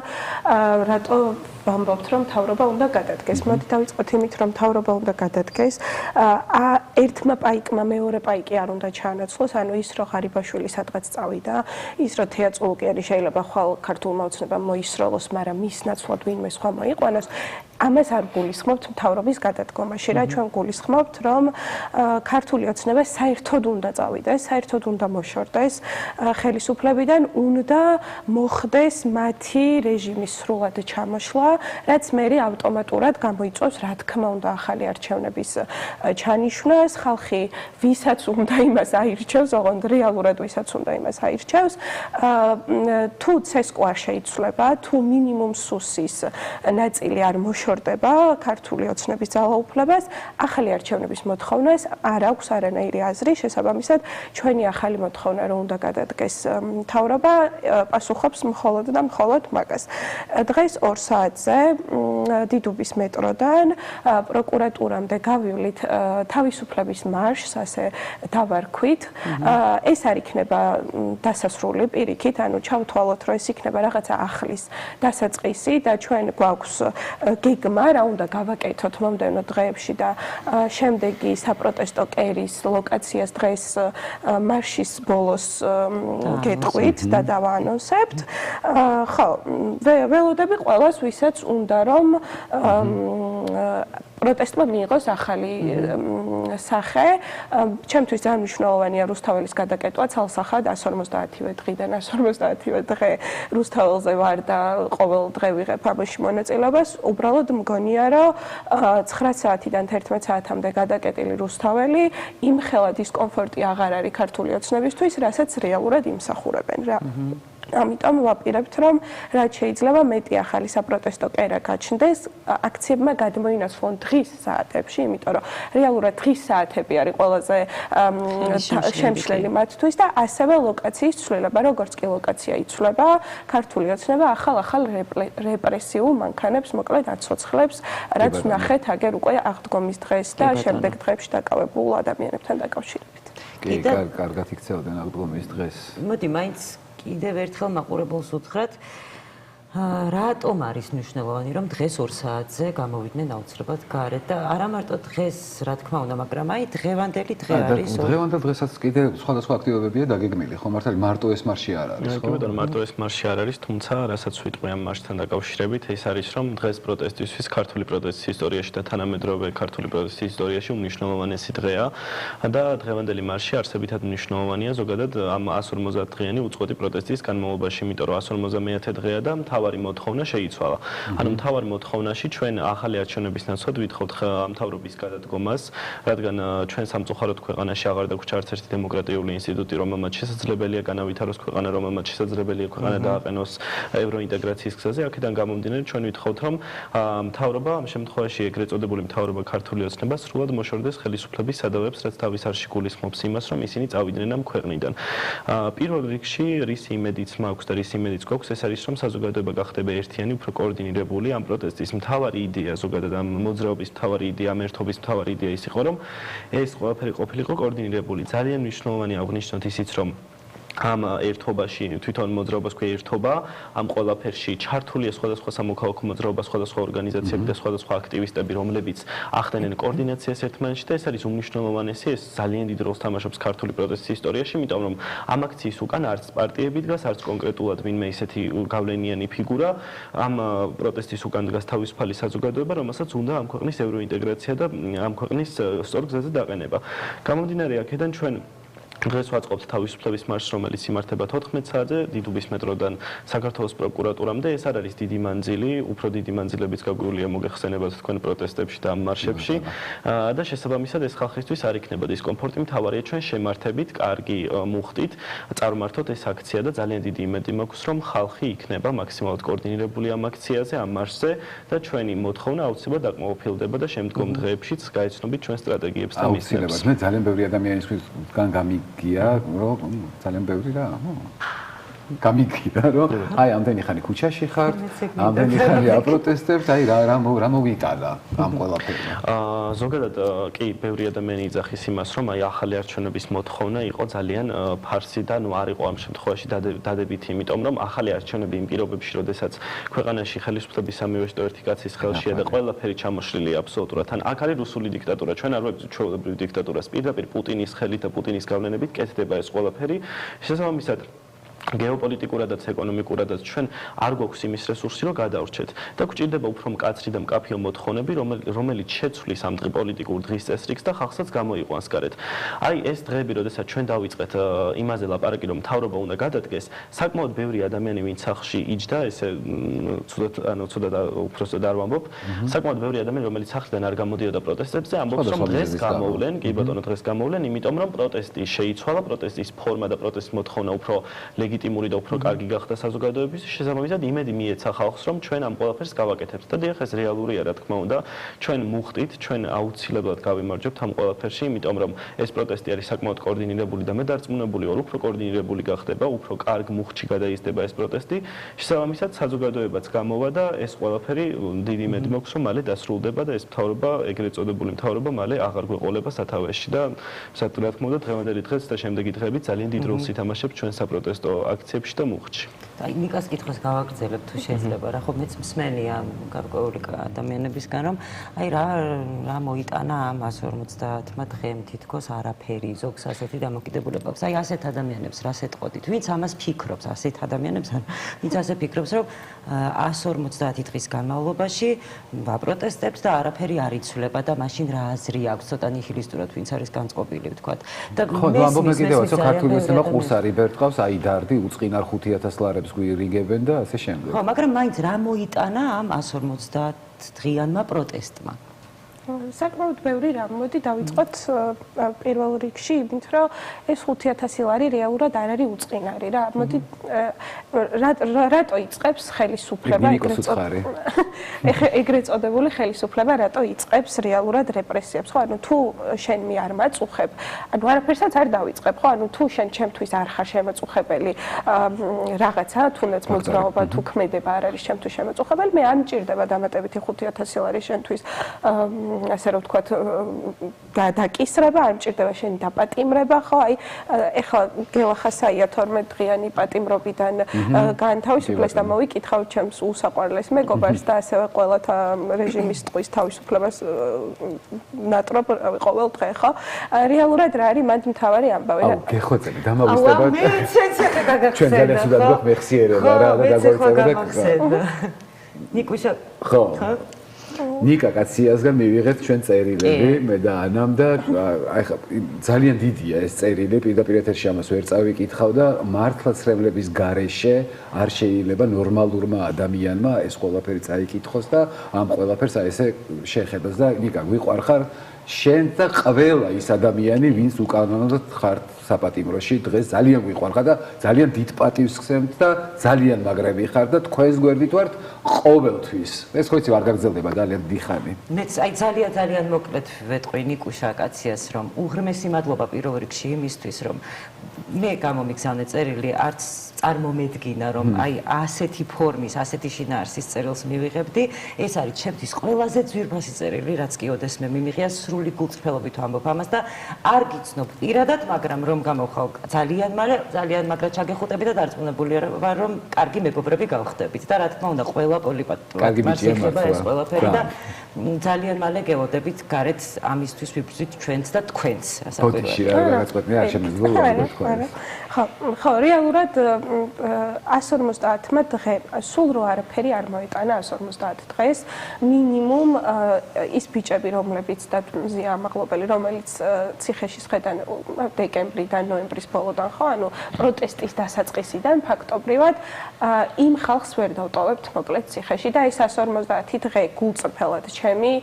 რატო ვამბობთ, რომ მთავრობა უნდა გადადგეს. მოდი დავიწყოთ იმით, რომ მთავრობა უნდა გადადგეს. ერთმა პაიკმა მეორე პაიკი არ უნდა ჩაანაცვლოს, ანუ ის, რომ ღარიბაშვილი სადღაც წავიდა, ის, რომ თეა წულუკიანი შეიძლება ხვალ ქართულმა ოცნებამ მოისროლოს, მაგრამ მის ნაცვლად ვინმე სხვა მოიყვანოს. ამას არ გულისხმობთ მთავრობის გადადგომაში, რა ჩვენ გულისხმობთ, რომ ქართული ოცნება საერთოდ უნდა წავიდეს, საერთოდ უნდა მოშორდეს ხელისუფლებიდან, უნდა მოხდეს მათი რეჟიმის სრულად ჩამოშლა, რაც მერე ავტომატურად გამოიწვევს, რა თქმა უნდა, ახალი არჩევნების ჩანიშვნას, ხალხი ვისაც უნდა იმას აირჩევს, ოღონდ რეალურად ვისაც უნდა იმას აირჩევს, თუ ცესკო არ შეიცვლება, თუ მინიმუმ სუსის ნაწილი არ მოშორდება ქართული ოცნების ძალაუფლებას, ახალი არჩევნების მოთხოვნას არ აქვს არანაირი აზრი, შესაბამისად, ჩვენი ახალი მოთხოვნა, რომ უნდა გადადგეს მთავრობა, პასუხობს მხოლოდ და მხოლოდ მაგას. დღეს 2 საათზე დიდუბის მეტროდან პროკურატურამდე გავივლით თავისუფლების მარშს, ასე დავარქვით. ეს არ იქნება დასასრული პირიქით, ანუ ჩავთვალოთ, რომ ეს იქნება რაღაცა ახლის დასაწყისი და ჩვენ გვაქვს გეგმა, რა უნდა გავაკეთოთ მომდევნო დღეებში და შემდეგი საპროტესტო კერის ლოკაციას დღეს მარშის ბოლოს გეტყვით და დავაანონსებთ. ხო, ველოდები ყველას, ვისაც უნდა რომ პროტესტმა მიიღოს ახალი სახე. ჩემთვის ძალიან მნიშვნელოვანია რუსთაველის გადაკეტვა ცალსახად 150-ვე დღიდან 150-ვე დღე რუსთაველზე ვარ და ყოველ დღე ვიღებ ამაში მონაწილეობას. უბრალოდ მგონია, რომ 9 საათიდან 11 საათამდე გადაკეტილი რუსთაველი იმხელა დისკომფორტი აღარ არის ქართული ოცნებისთვის, რასაც რეალურად იმსახურებენ რა. ამიტომ ვაპირებთ, რომ რაც შეიძლება მეტი ახალი საპროტესტო კერა გაჩნდეს, აქციებმა გადმოინაცვლონ დღის საათებში, იმიტომ რომ რეალურად დღის საათები არის ყველაზე შემშლელი მათთვის და ასევე ლოკაციის ცვლილება, როგორც კი ლოკაცია იცვლება, ქართული ოცნება ახალ რეპრესიულ მანქანებს, მოკლედ აცოცხლებს, რაც ვნახეთ აგერ უკვე აღდგომის დღეს და შემდეგ დღეებში დაკავებულ ადამიანებთან დაკავშირებით. კი, კარგად იქცეოდნენ აღდგომის დღეს. მოდი, მაინც კიდევ ერთხელ მაყურებელს უთხრათ, რატომ არის მნიშვნელოვანი, რომ დღეს 2 საათზე გამოვიდნენ აუცილებლად გარეთ და არა მარტო დღეს, რა თქმა უნდა, მაგრამ აი დღევანდელი დღე არის. დღევანდელ დღესაც კიდე სხვადასხვა აქტივობებია დაგეგმილი, ხო? მართალი მარტო ეს მარში არ არის, ხო? კი ბატონო, მარტო ეს მარში არ არის, თუმცა რასაც ვიტყვი ამ მარშთან დაკავშირებით, ეს არის, რომ დღეს პროტესტისთვის ქართული პროტესტის ისტორიაში და თანამედროვე ქართული პროტესტის ისტორიაში უმნიშვნელოვანესი დღეა და დღევანდელი მარში არსებითად მნიშვნელოვანია ზოგადად ამ 150 დღიანი უწყვეტი პროტესტის განმავლობაში, იმიტომ რომ 150-ე დღეა და მთავარი მოთხოვნა შეიცვალა. ანუ მთავარი მოთხოვნაში ჩვენ ახალი არჩევნების ნაცვლად ვითხოვთ მთავრობის გადადგომას, რადგან ჩვენ სამწუხაროდ ქვეყანაში აღარ დაგვრჩა არც ერთი დემოკრატიული ინსტიტუტი, რომელმაც შესაძლებელია განავითაროს ქვეყანა, რომელმაც შესაძლებელია ქვეყანა დააყენოს ევროინტეგრაციის გზაზე. აქედან გამომდინარე ჩვენ ვითხოვთ, რომ მთავრობა ამ შემთხვევაში ეგრეთ წოდებული მთავრობა ქართული ოცნება სრულად მოშორდეს ხელისუფლების სადავეებს, რაც თავის არში გულისხმობს იმას, რომ ისინი წავიდნენ ამ ქვეყნიდან. პირველ რიგში რისი იმედიც მაქვს და რისი იმედიც გვაქვს, ეს არის რომ საზოგადოება გახდება ერთიანი, უფრო კოორდინირებული ამ პროტესტის მთავარი იდეა, ზოგადად ამ მოძრაობის მთავარი იდეა, ამ ერთობის მთავარი იდეა ის იყო, რომ ეს ყველაფერი ყოფილიყო კოორდინირებული. ძალიან მნიშვნელოვანია აღნიშნოთ ისიც, რომ ამ ერთობაში თვითონ მოძრაობას ქვია ერთობა, ამ ყველაფერში ჩართულია სხვადასხვა სამოქალაქო მოძრაობა, სხვადასხვა ორგანიზაციები და სხვადასხვა აქტივისტები, რომლებიც ახდენენ კოორდინაციას ერთმანეთში და ეს არის უმნიშვნელოვანესი, ეს ძალიან დიდ როლს თამაშობს ქართული პროტესტის ისტორიაში, იმიტომ რომ ამ აქციის უკან არც პარტიები დგას, არც კონკრეტულად ვინმე ისეთი გავლენიანი ფიგურა, ამ პროტესტის უკან დგას თავისუფალი საზოგადოება, რომელსაც უნდა ამ ქვეყნის ევროინტეგრაცია და ამ ქვეყნის სწორ გზაზე დაყენება. გამომდინარე აქედან ჩვენ დღეს ვაწყობთ თავისუფლების მარშს, რომელიც იმართება 14 საათზე დიდუბის მეტროდან საქართველოს პროკურატურამდე. ეს არ არის დიდი მანძილი, უფრო დიდი მანძილებიც გაგვიულია მოგეხსენებათ თქვენ პროტესტებში და ამ მარშებში. და შესაბამისად ეს ხალხისთვის არ იქნება დისკომფორტი, მთავარია ჩვენ შემართებით, კარგი მუხტით წარმართოთ ეს აქცია და ძალიან დიდი იმედი მაქვს, რომ ხალხი იქნება მაქსიმალურად კოორდინირებული ამ აქციაზე, ამ მარშზე და ჩვენი მოთხოვნა აუცილებლად აკმაყოფილდება და შემდგომ დღეებშიც გაეცნობით ჩვენ სტრატეგიებს და მისიებს. მე ძალიან ბევრი ადამიანისგან გამიგია, რომ ძალიან ბევრი რა. გამიგია, რომ აი ამდენი ხანი ქუჩაში ხარ, ამდენი ხანი აპროტესტებს, აი რა მოვიტანა ამ ყველაფერმა. ზოგადად კი ბევრი ადამიანი იძახის იმას, რომ აი ახალი არჩევნების მოთხოვნა იყო ძალიან ფარსი და ნუ არ იყო ამ შემთხვევაში დადებითი, იმიტომ რომ ახალი არჩევნები იმ პირობებში, როდესაც ქვეყანაში ხელისუფლების სამივე შტო ერთი კაცის ხელშია და ყველაფერი ჩამოშლილია აბსოლუტურად. ან აქ არის რუსული დიქტატურა, ჩვენ არ ვეძებთ ჩვეულებრივ დიქტატურას, პირდაპირ პუტინის ხელით და პუტინის გავლენებით კეთდება ეს ყველაფერი. შესაბამისად გეოპოლიტიკურადაც, ეკონომიკურადაც ჩვენ არ გვაქვს იმის რესურსი, რომ გადავრჩეთ და გვჭირდება უფრო მკაცრი და მკაფიო მოთხოვნები, რომელიც შეცვლის ამ პოლიტიკურ დღის წესრიგს და ხალხსაც გამოიყვანს გარეთ. აი ეს დღეები, როდესაც ჩვენ დავიწყეთ იმაზე ლაპარაკი, რომ მთავრობა უნდა გადადგეს, საკმაოდ ბევრი ადამიანი, ვინც სახლში იჯდა, ესე ცუდად უბრალოდ არ ვამბობ, საკმაოდ ბევრი ადამიანი, რომელიც სახლიდან არ გამოდიოდა პროტესტებზე, ამბობს, რომ დღეს გამოვლენ, კი ბატონო, დღეს გამოვლენ, იმიტომ რომ პროტესტი შეიცვალა, პროტესტის ფორმა და პროტესტის მოთხოვნა უფრო ლეგიტიმური და უფრო კარგი გახდა საზოგადოების, შესაბამისად იმედი მიეცა ხალხს, რომ ჩვენ ამ ყველაფერს გავაკეთებთ და დიახ ეს რეალურია, რა თქმა უნდა, ჩვენ მუხტით, ჩვენ აუცილებლად გავიმარჯვებთ ამ ყველაფერში, იმიტომ რომ ეს პროტესტი არის საკმაოდ კოორდინირებული და მე დარწმუნებული ვარ, უფრო კოორდინირებული გახდება, უფრო კარგ მუხტში გადაიზრდება ეს პროტესტი, შესაბამისად საზოგადოებაც გამოვა და ეს ყველაფერი დიდი იმედი მაქვს, რომ მალე დასრულდება და ეს მთავრობა, ეგრეთ წოდებული მთავრობა მალე აღარ გვეყოლება სათავეში და რა თქმა უნდა დღევანდელი დღეს და შემდეგი დღეები ძალიან დიდ როლს ითამაშებს ჩვენ საპროტესტო აქციებში და მუხტში. აი ნიკას კითხვას გავაგრძელებ თუ შეიძლება რა ხო მეც მსმენია გარკვეული ადამიანებისგან რომ აი რა მოიტანა ამ 150-მა დღემ თითქოს არაფერი ზოგს ასეთი დამოკიდებულება აქვს. აი ასეთ ადამიანებს რას ეტყოდით? ვინც ამას ფიქრობს, ასეთ ადამიანებს ვინც ასე ფიქრობს რომ 150 დღის განმავლობაში ვაპროტესტებთ და არაფერი არ იცვლება და მაშინ რა აზრი აქვს ცოტა ნიჰილისტურად ვინც არის განწყობილი ვთქვათ. და ხო, ამბობ კიდევაც ქართული ეცნება ყურს არ იბერტყავს, აი დარდი უწყინარ 5,000 ლარებს გვირიგებენ და ასე შემდეგ. ხო, მაგრამ მაინც რა მოიტანა ამ 150 დღიანმა პროტესტმა? საკმაოდ ბევრი რამ. მოდი დავიწყოთ პირველ რიგში იმით, რომ ეს 5,000 ლარი რეალურად არ არის უწყინარი რა. მოდი რატო იწყებს ხელისუფლება ეგრეთ წოდებული ხელისუფლება რატო იწყებს რეალურად რეპრესიებს? ხო, ანუ თუ შენ მე არ მაწუხებ, ანუ არაფერსაც არ დავიწყებ, ხო? ანუ თუ შენ ჩემთვის არ ხარ შემოწუხებელი რაღაცა, თუნდაც მოძრაობა თუ ქმედება არ არის ჩემთვის შემოწუხებელი, მე არ მჭირდება დამატებითი 5,000 ლარი შენთვის ასე რომ ვთქვათ გადაკისრება, არ მჭირდება შენი დაპატიმრება, ხო? აი ეხლა გელახასაია 12 დღიანი პატიმრობიდან განთავისუფლეს და მოვიკითხავ ჩემს უსაყვარლეს მეგობარს და ასევე ყველათა რეჟიმის ტყვის თავისუფლებას ნატრობ ყოველ დღე, ხო? რეალურად რა არის მანდ მთავარი ამბავი? აუ, გეხვეწები, დამავისდება. ჩვენ ძალიან სულად გვეხსიერება რა და გაგვეწევა. ნიკუშა. ხო. ნიკა კაციასგან მივიღეთ ჩვენ წერილები, მე და ანამ და აი ხა ძალიან დიდია ეს წერილი, პირდაპირ ეთერში ამას ვერ წავიკითხავ და მართლაცრემლების გარეშე არ შეიძლება ნორმალურმა ადამიანმა ეს ყველაფერი წაიკითხოს და ამ ყველაფერს აი ესე შეხედოს და ნიკა გვიყვარხარ შენ და ყველა ის ადამიანი, ვინც უკანონოდ ხართ საპატიმროში, დღეს ძალიან გვიყვარხარ და ძალიან დიდ პატივს გსცემთ და ძალიან მაგრები ხარ და თქვენს გვერდით ვართ ყოველთვის. ეს ხო იცი არ გაგრძელდება ძალიან დიხანი. მეც აი ძალიან მოკლედ ვეტყვი ნიკუშა კაციას, რომ უღრმესი მადლობა პირველ რიგში იმისთვის, რომ მე გამომიგზავნე წერილი, არც წარმომედგინა, რომ აი ასეთი ფორმის, ასეთი შინაარსის წერილს მივიღებდი. ეს არის ჩემთვის ყველაზე ძვირფასი წერილი, რაც კი ოდესმე მიმიღია, სრული გულწრფელობით ვამბობ ამას და არ გიცნობ პირადად, მაგრამ რომ გამოვხვალ ძალიან მაგრად ჩაგეხუტები და დარწმუნებული ვარ, რომ კარგი მეგობრები გავხდებით და რა თქმა უნდა, ყველა პოლიტიკურს ეხება ეს ყველაფერი და ძალიან მალე გეოდებით გარეთ ამისთვის ვიბრძვით ჩვენც და თქვენც, ასე ვთქვათ. ბოდიში რა გაწყვეტ მე არ შემიძლია ვთქვა. ხო, რეალურად 150-მა დღე სულ რო არაფერი არ მოიტანა 150 დღეს, მინიმუმ ის ბიჭები, რომლებიც და მზია ამაღლობელი, რომელიც ციხეში შედან დეკემბრიდან ნოემბრის ბოლოდან ხო, ანუ პროტესტის დასაწყისიდან ფაქტობრივად იმ ხალხს ვერ დავტოვებთ მოკლედ ციხეში და ეს 150 დღე გულწრფელად ჩემი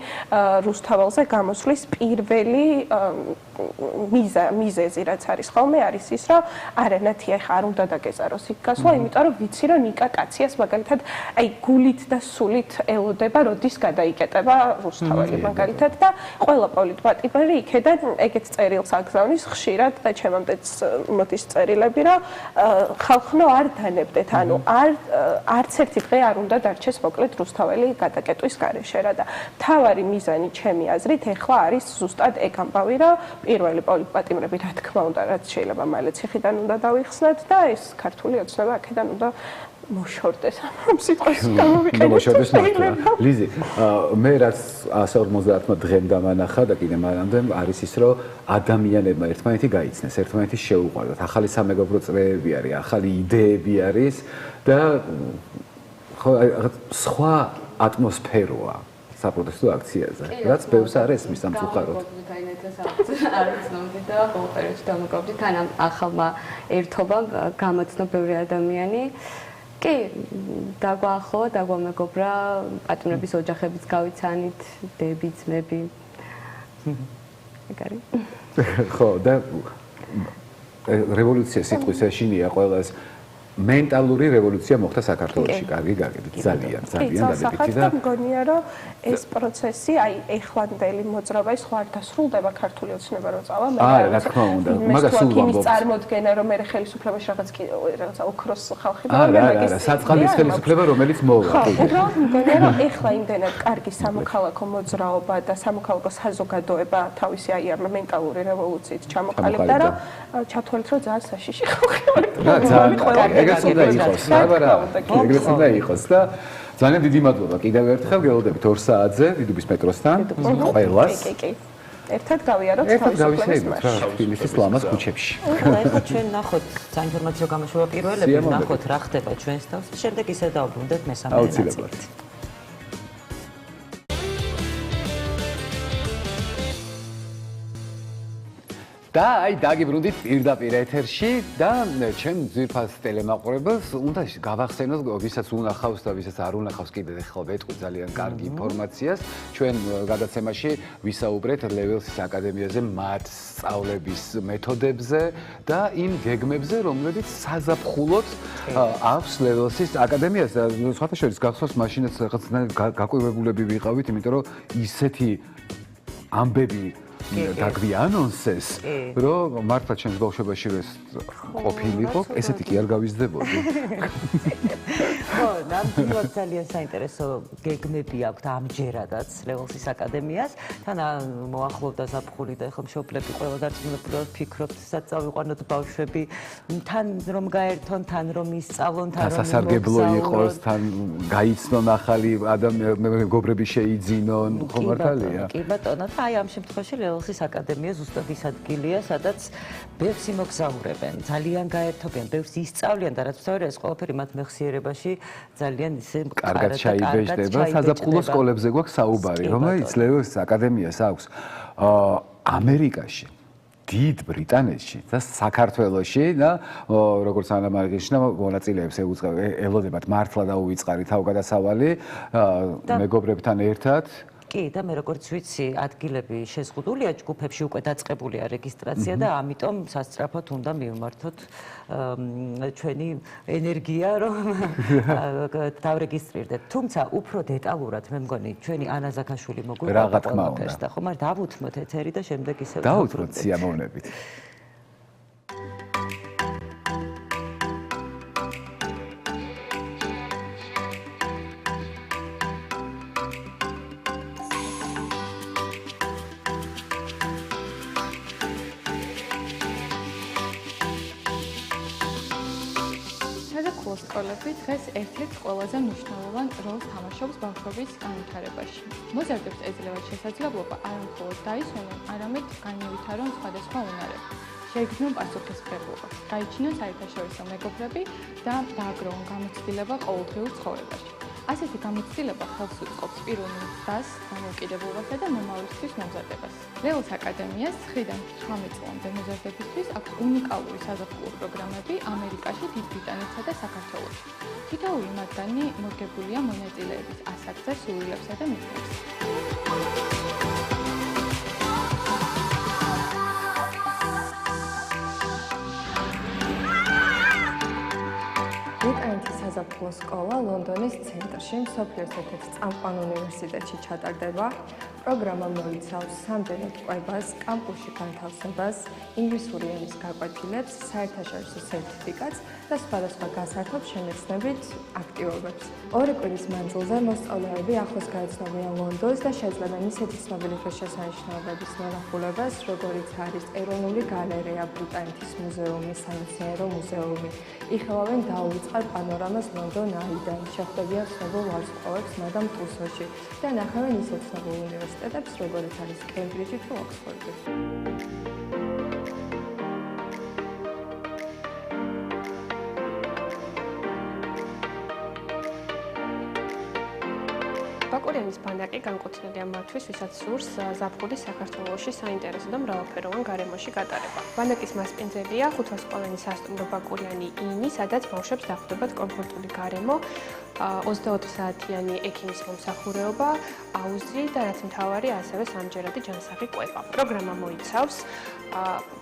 რუსთაველზე გამოსვლის პირველი მიზეზი რაც არის ხოლმე არის ის რომ არანათი ახ არ უნდა დაგეზაროს იქ გასვლა, იმიტომ რომ ვიცი რომ ნიკა კაციას მაგალითად აი გულით და სულით ელოდება, როდის გადაიკეტება რუსთაველი მაგალითად და ყველა პოლიტპატიმარი იქედან ეგეთ წერილს აგზავნის ხშირად და ჩემამდეც მოდის წერილები, რომ ხალხო არ დანებდეთ, ანუ არც ერთი დღე არ უნდა დარჩეს მოკლედ რუსთაველი გადაკეტვის გარეშე რა და თავარი მიზანი ჩემი აზრით ეხლა არის ზუსტად ეგ ამბავი, რომ პირველი პოლიტპატიმრები რა თქმა უნდა რაც შეიძლება მალე ციხიდან უნდა დავიხსნათ და ეს ქართული ოცნება აქედან უნდა მოშორდეს ამ სიტყვას გამოვიყენოთ. ლიზი, მე რაც 150 დღემ დამანახა და კიდე მანამდე არის ის, რომ ადამიანებმა ერთმანეთი გაიცნეს, ერთმანეთი შეუყვარდათ. ახალი სამეგობრო წრეები არის, ახალი იდეები არის და ხო სხვა ატმოსფეროა საპროტესტო აქციაზე. რაც ბევრს არ ესმის სამწუხაროდ. არ ვიცნობდი და ყოველ პერიოდში დამოკავდი თან ამ ახალმა ერთობამ გამოცნო ბევრი ადამიანი. კი, დაგვაახლოვა, დაგვამეგობრა, პატიმრების ოჯახებიც გავიცანით, დები, ძმები. ეგ არის. ხო, და რევოლუცია სიტყვის ეშინია ყველას. მენტალური რევოლუცია მოხდა საქართველოში, კარგი გაგებით, ძალიან დადებითი და მგონია რომ ეს პროცესი, აი ეხლანდელი მოძრაობა ის ხო არ დასრულდება ქართული ოცნება რო წავა, არა, რა თქმა უნდა, მაგას სულ ვამბობ. წარმოდგენა რომ მე ხელისუფლებაში რაღაცა ოქროს ხალხი და არა, საწყალის ხელისუფლება რომელიც მოვა. ხო, მგონია რომ ეხლა იმდენად კარგი სამოქალაქო მოძრაობა და სამოქალაქო საზოგადოება თავისი აი ამ მენტალური რევოლუციით ჩამოყალიბდა, რომ ჩათვალეთ რომ ძალიან საშიში ხალხი ვართ. ეგრეც უნდა იყოს, აბარა, ეგრეც უნდა იყოს და ძალიან დიდი მადლობა კიდევ ერთხელ გელოდებით 2 საათზე დიდუბის მეტროსთან ყველას. კი. ერთად გავიაროთ თავისუფლების მარშს თბილისის ლამაზ ქუჩებში. ეხლა ჩვენ ნახოთ საინფორმაციო გამოშვება პირველები, ნახოთ რა ხდება ჩვენს თავს, შემდეგ ისე დავბრუნდეთ მესამე ნაწილით. და აი დაგიბრუნდით პირდაპირ ეთერში და ჩემ ძირფას ტელემაყურებელს უნდა გავახსენოთ, ვისაც უნახავს და ვისაც არ უნახავს კიდევ ახლა ვეთქვი ძალიან კარგი ინფორმაციას. ჩვენ გადაცემაში ვისაუბრეთ ლეველსის აკადემიაზე მათ სწავლების მეთოდებზე და იმ გეგმებზე, რომლებიც საზაფხულოდ აქვს ლეველსის აკადემიას. სხვათა შორის გახსოვს მაშინაც რაღაცნაირად გაკვირვებულები ვიყავით, იმიტომ რომ ისეთი ამბები დაგვიანონსეს, რომ მართლა ჩემს ბავშვობაში ეს ყოფილიყო, ესეთი კი არ გავიზრდებოდი. ხო, ნამდვილად ძალიან საინტერესო გეგმები აქვს ამჯერადაც ლეველსის აკადემიას. თან მოახლოვდა ზაფხული და ეხლა მშობლები ყველა დარწმუნებულად ფიქრობთ, სადაც წავიყვანოთ ბავშვები, თან რომ გაერთონ, თან რომ ისწავლონ, თან რომ სასარგებლო იყოს, თან გაიცნონ ახალი მეგობრები შეიძინონ, ხო მართალია? კი ბატონო, და აი ამ შემთხვევაში ლეველსის აკადემია ზუსტად ის ადგილია, სადაც ბევრს იმოგზაურებენ, ძალიან გაერთობიან, ბევრს ისწავლიან და რაც ვსაუბრე, ეს ყველაფერი მათ მეხსიერებაში ძალიან ისე კარგად ჩაიბეჭდება. საზაფხულო სკოლებზე გვაქვს საუბარი, რომელიც ლეველსის აკადემიას აქვს ამერიკაში, დიდ ბრიტანეთში და საქართველოში და როგორც ანა მარგეშინა მონაწილეებს ელოდებათ მართლა და უვიწყარი თავგადასავალი მეგობრებთან ერთად. კი, და მე როგორც ვიცი, ადგილები შეზღუდულია, ჯგუფებში უკვე დაწყებულია რეგისტრაცია და ამიტომ სასწრაფოდ უნდა მივმართოთ ჩვენი ენერგია, რომ დავრეგისტრირდეთ. თუმცა უფრო დეტალურად მე მგონი ჩვენი ანა ზაქაშვილი მოგვიყვება ყველაფერს და ხომ არ დავუთმოთ ეთერი და შემდეგ ისევ დავუთმოთ სიამოვნებით. სკოლები დღეს ერთ-ერთ ყველაზე მნიშვნელოვან როლს თამაშობს ბავშვების განვითარებაში. მოზარდებს ეძლევათ შესაძლებლობა არა მხოლოდ დაისვენონ, არამედ განივითარონ სხვადასხვა უნარები. შეიქმნონ პასუხისმგებლობა, გაიჩინონ საერთაშორისო მეგობრები და დააგროვონ გამოცდილება ყოველდღიურ ცხოვრებაში. ასეთი გამოცდილება ხელს უწყობს პიროვნულ მზრდას, დამოუკიდებლობასა და მომავლისთვის მომზადებას. ლეოს აკადემიას 9-დან 18 წლამდე მოზარდებისთვის აქვს უნიკალური საზაფხულო პროგრამები ამერიკაში, დიდ ბრიტანეთსა და საქართველოში. თითოეული მათგანი მორგებულია მონაწილეების ასაკზე, სურვილებსა და მიზნებს. ბრიტანეთის საზაფხულო სკოლა ლონდონის ცენტრში, მსოფლიოს ერთ-ერთ წამყვან უნივერსიტეტში ჩატარდება. პროგრამა მოიცავს სამდენად ყვებას, კამპუსში განთავსებას, ინგლისური ენის გაკვეთილებს, საერთაშორისო სერტიფიკატს და სხვადასხვა გასართობ შემეცნებით აქტივობებს. ორი კვირის მანძილზე მოსწავლეები ახლოს გაეცნობიან ლონდონს და შეძლებენ ისეთი ცნობილი ღირსშესანიშნაობების მონახულებას, როგორიც არის ეროვნული გალერეა, ბრიტანეთის მუზეუმი, სამეცნიერო მუზეუმი. იხილავენ დაუვიწყარ პანორამას ლონდონ აიდან, შეხვდებიან ცნობილ ვარსკვლავებს მადამ ტუსოში და ნახავენ ისეთ ცნობილ უნივერსიტეტებს, როგორიც არის კემბრიჯი თუ ოქსფორდი. ბაკურიანის ბანაკი განკუთვნილია მათთვის, ვისაც სურს ზაფხული საქართველოში საინტერესო და მრავალფეროვან გარემოში გატარება. ბანაკის მასპინძელია ხუთვარსკვლავიანი სასტუმრო ბაკურიანი ინი, სადაც ბავშვებს დახვდებათ კომფორტული გარემო, 24 საათიანი ექიმის მომსახურება, აუზი და რაც მთავარი, ასევე სამჯერადი ჯანსაღი კვება. პროგრამა მოიცავს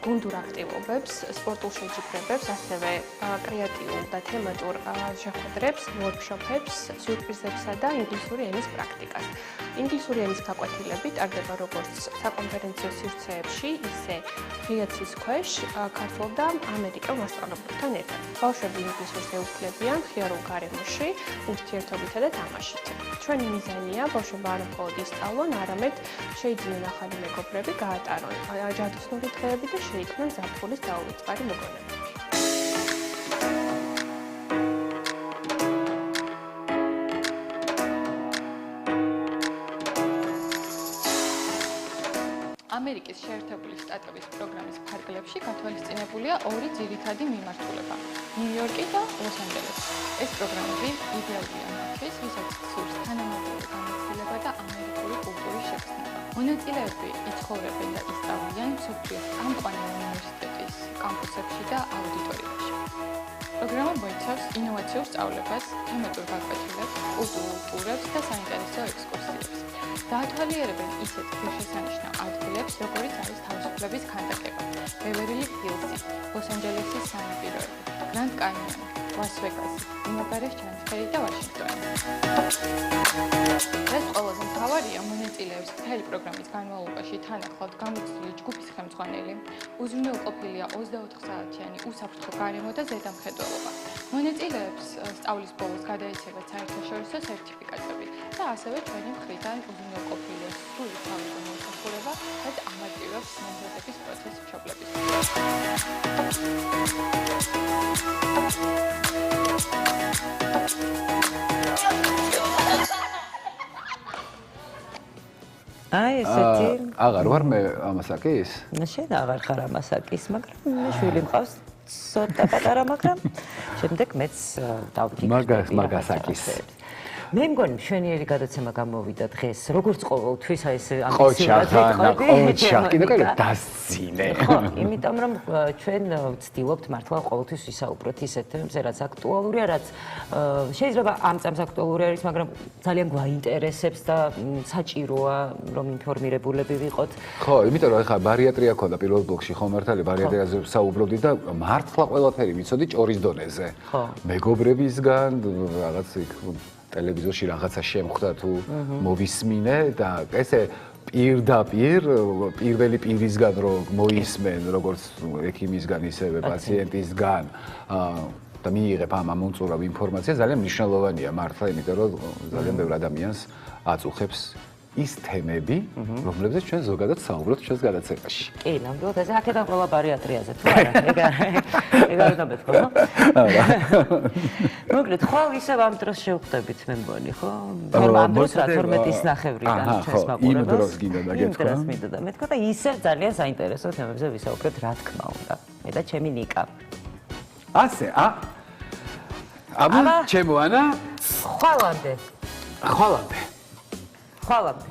გუნდურ აქტივობებს, სპორტულ შეჯიბრებებს, ასევე კრეატიულ და თემატურ შეხვედრებს, ვორქშოპებს, სიურპრიზებსა და ინგლისური ენის პრაქტიკას. ინგლისური ენის გაკვეთილები ტარდება როგორც საკონფერენციო სივრცეებში, ისე ღია ცის ქვეშ, ქართულ და ამერიკელ მასწავლებლებთან ერთად. ბავშვები ინგლისურს ეუფლებიან ხიარულ გარემოში, ურთიერთობითა და თამაშით. ჩვენი მიზანია ბავშვებმა არა მხოლოდ ისწავლონ, არამედ შეიძინონ ახალი მეგობრები, გაატარონ ჯადოსნური დღეები და შეიქმნან ზაფხულის დაუვიწყარი მოგონებები. ამერიკის შეერთებული შტატების პროგრამის ფარგლებში გათვალისწინებულია ორი ძირითადი მიმართულება: ნიუ-იორკი და ლოს-ანჯელესი. ეს პროგრამები იდეალურია მათთვის, ვისაც სურს თანამედროვე განათლება და ამერიკული კულტურის შეგრძნება. მონაწილეები იცხოვრებენ და ისწავლიან მსოფლიოს წამყვანი უნივერსიტეტის კამპუსებში და აუდიტორიაში. პროგრამა მოიცავს ინოვაციურ სწავლებას, თემატურ გაკვეთილებს, კულტურულ ტურებს და საინტერესო ექსკურსიებს. დაათვალიერებენ ისეთ ღირსშესანიშნავ ადგილებს, როგორიც არის თავისუფლების ქანდაკება, ბევერლი-ჰილზი, ლოს-ანჯელესის სანაპიროები, გრანდ კანიონი, ლას-ვეგასი, იმაგარეს ჩანჩქერი და ვაშინგტონი. ეს ყველაზე მთავარია მონაწილეებს მთელი პროგრამის განმავლობაში თან ახლავთ გამოცდილი ჯგუფის ხელმძღვანელი, უზრუნველყოფილია 24 საათიანი უსაფრთხო გარემო და ზედამხედველობა. მონაწილეებს სწავლის ბოლოს გადაეცემათ საერთაშორისო სერტიფიკატები და ასევე ჩვენი მხრიდან უზრუნველყოფილია სრული თავის მომსახურება, რაც ამარტივებს მომზადების პროცესის მშობლების. აი ესეთი აღარ ვარ მე ამასაკის? შენ აღარ ხარ ამასაკის, მაგრამ მე შვილი მყავს ცოტა პატარა, მაგრამ შემდეგ მეც დავდიქვი მაგასაკის. მე მგონი მშვენიერი გადაცემა გამოვიდა დღეს, როგორც ყოველთვის აი ეს ყოჩა, კიდე კიდე დასცინე. ხო, იმიტომ რომ ჩვენ ვცდილობთ მართლა ყოველთვის ვისაუბროთ ისეთ თემებზე, რაც აქტუალურია, რაც შეიძლება ამ წამს აქტუალური არის, მაგრამ ძალიან გვაინტერესებს და საჭიროა რომ ინფორმირებულები ვიყოთ. ხო, იმიტომ რომ ეხლა ბარიატრია ქონდა პირველ ბლოკში, ხო მართალი ბარიატრიაზე საუბრობდი და მართლა ყველაფერი ვიცოდი ჭორის დონეზე. ხო. მეგობრებისგან რაღაც იქ ტელევიზორში რაღაცა შემხვდა თუ მოვისმინე და ესე პირდაპირ პირველი პირისგან რომ მოისმენ როგორც ექიმისგან ისევე პაციენტისგან და მიიღებ ამ მომწურავ ინფორმაცია ძალიან მნიშვნელოვანია მართლა, იმიტომ რომ ძალიან ბევრ ადამიანს აწუხებს ის თემები, რომლებზეც ჩვენ ზოგადად საუბრობთ ჩვენს გადაცემაში. კი, ნამდვილად ესე აქედან ყველა ბარიატრიაზე თუ არა, ეგ არ უნდა მეთქო, ხო? მოკლედ, ხვალ ისევ ამ დროს შევხვდებით მე მგონი, ხო? ამ დროს რა 12-ის ნახევრიდან ჩვენს მაყურებელს. იმ დროს გინდა გეთქვა. იმ დროს მინდა და მეთქვა და ისევ ძალიან საინტერესო თემებზე ვისაუბრებთ, რა თქმა უნდა. მე და ჩემი ნიკა. ასე, აბა, ჩემო ანა, ხვალამდე. ხვალამდე. ხვალამდე.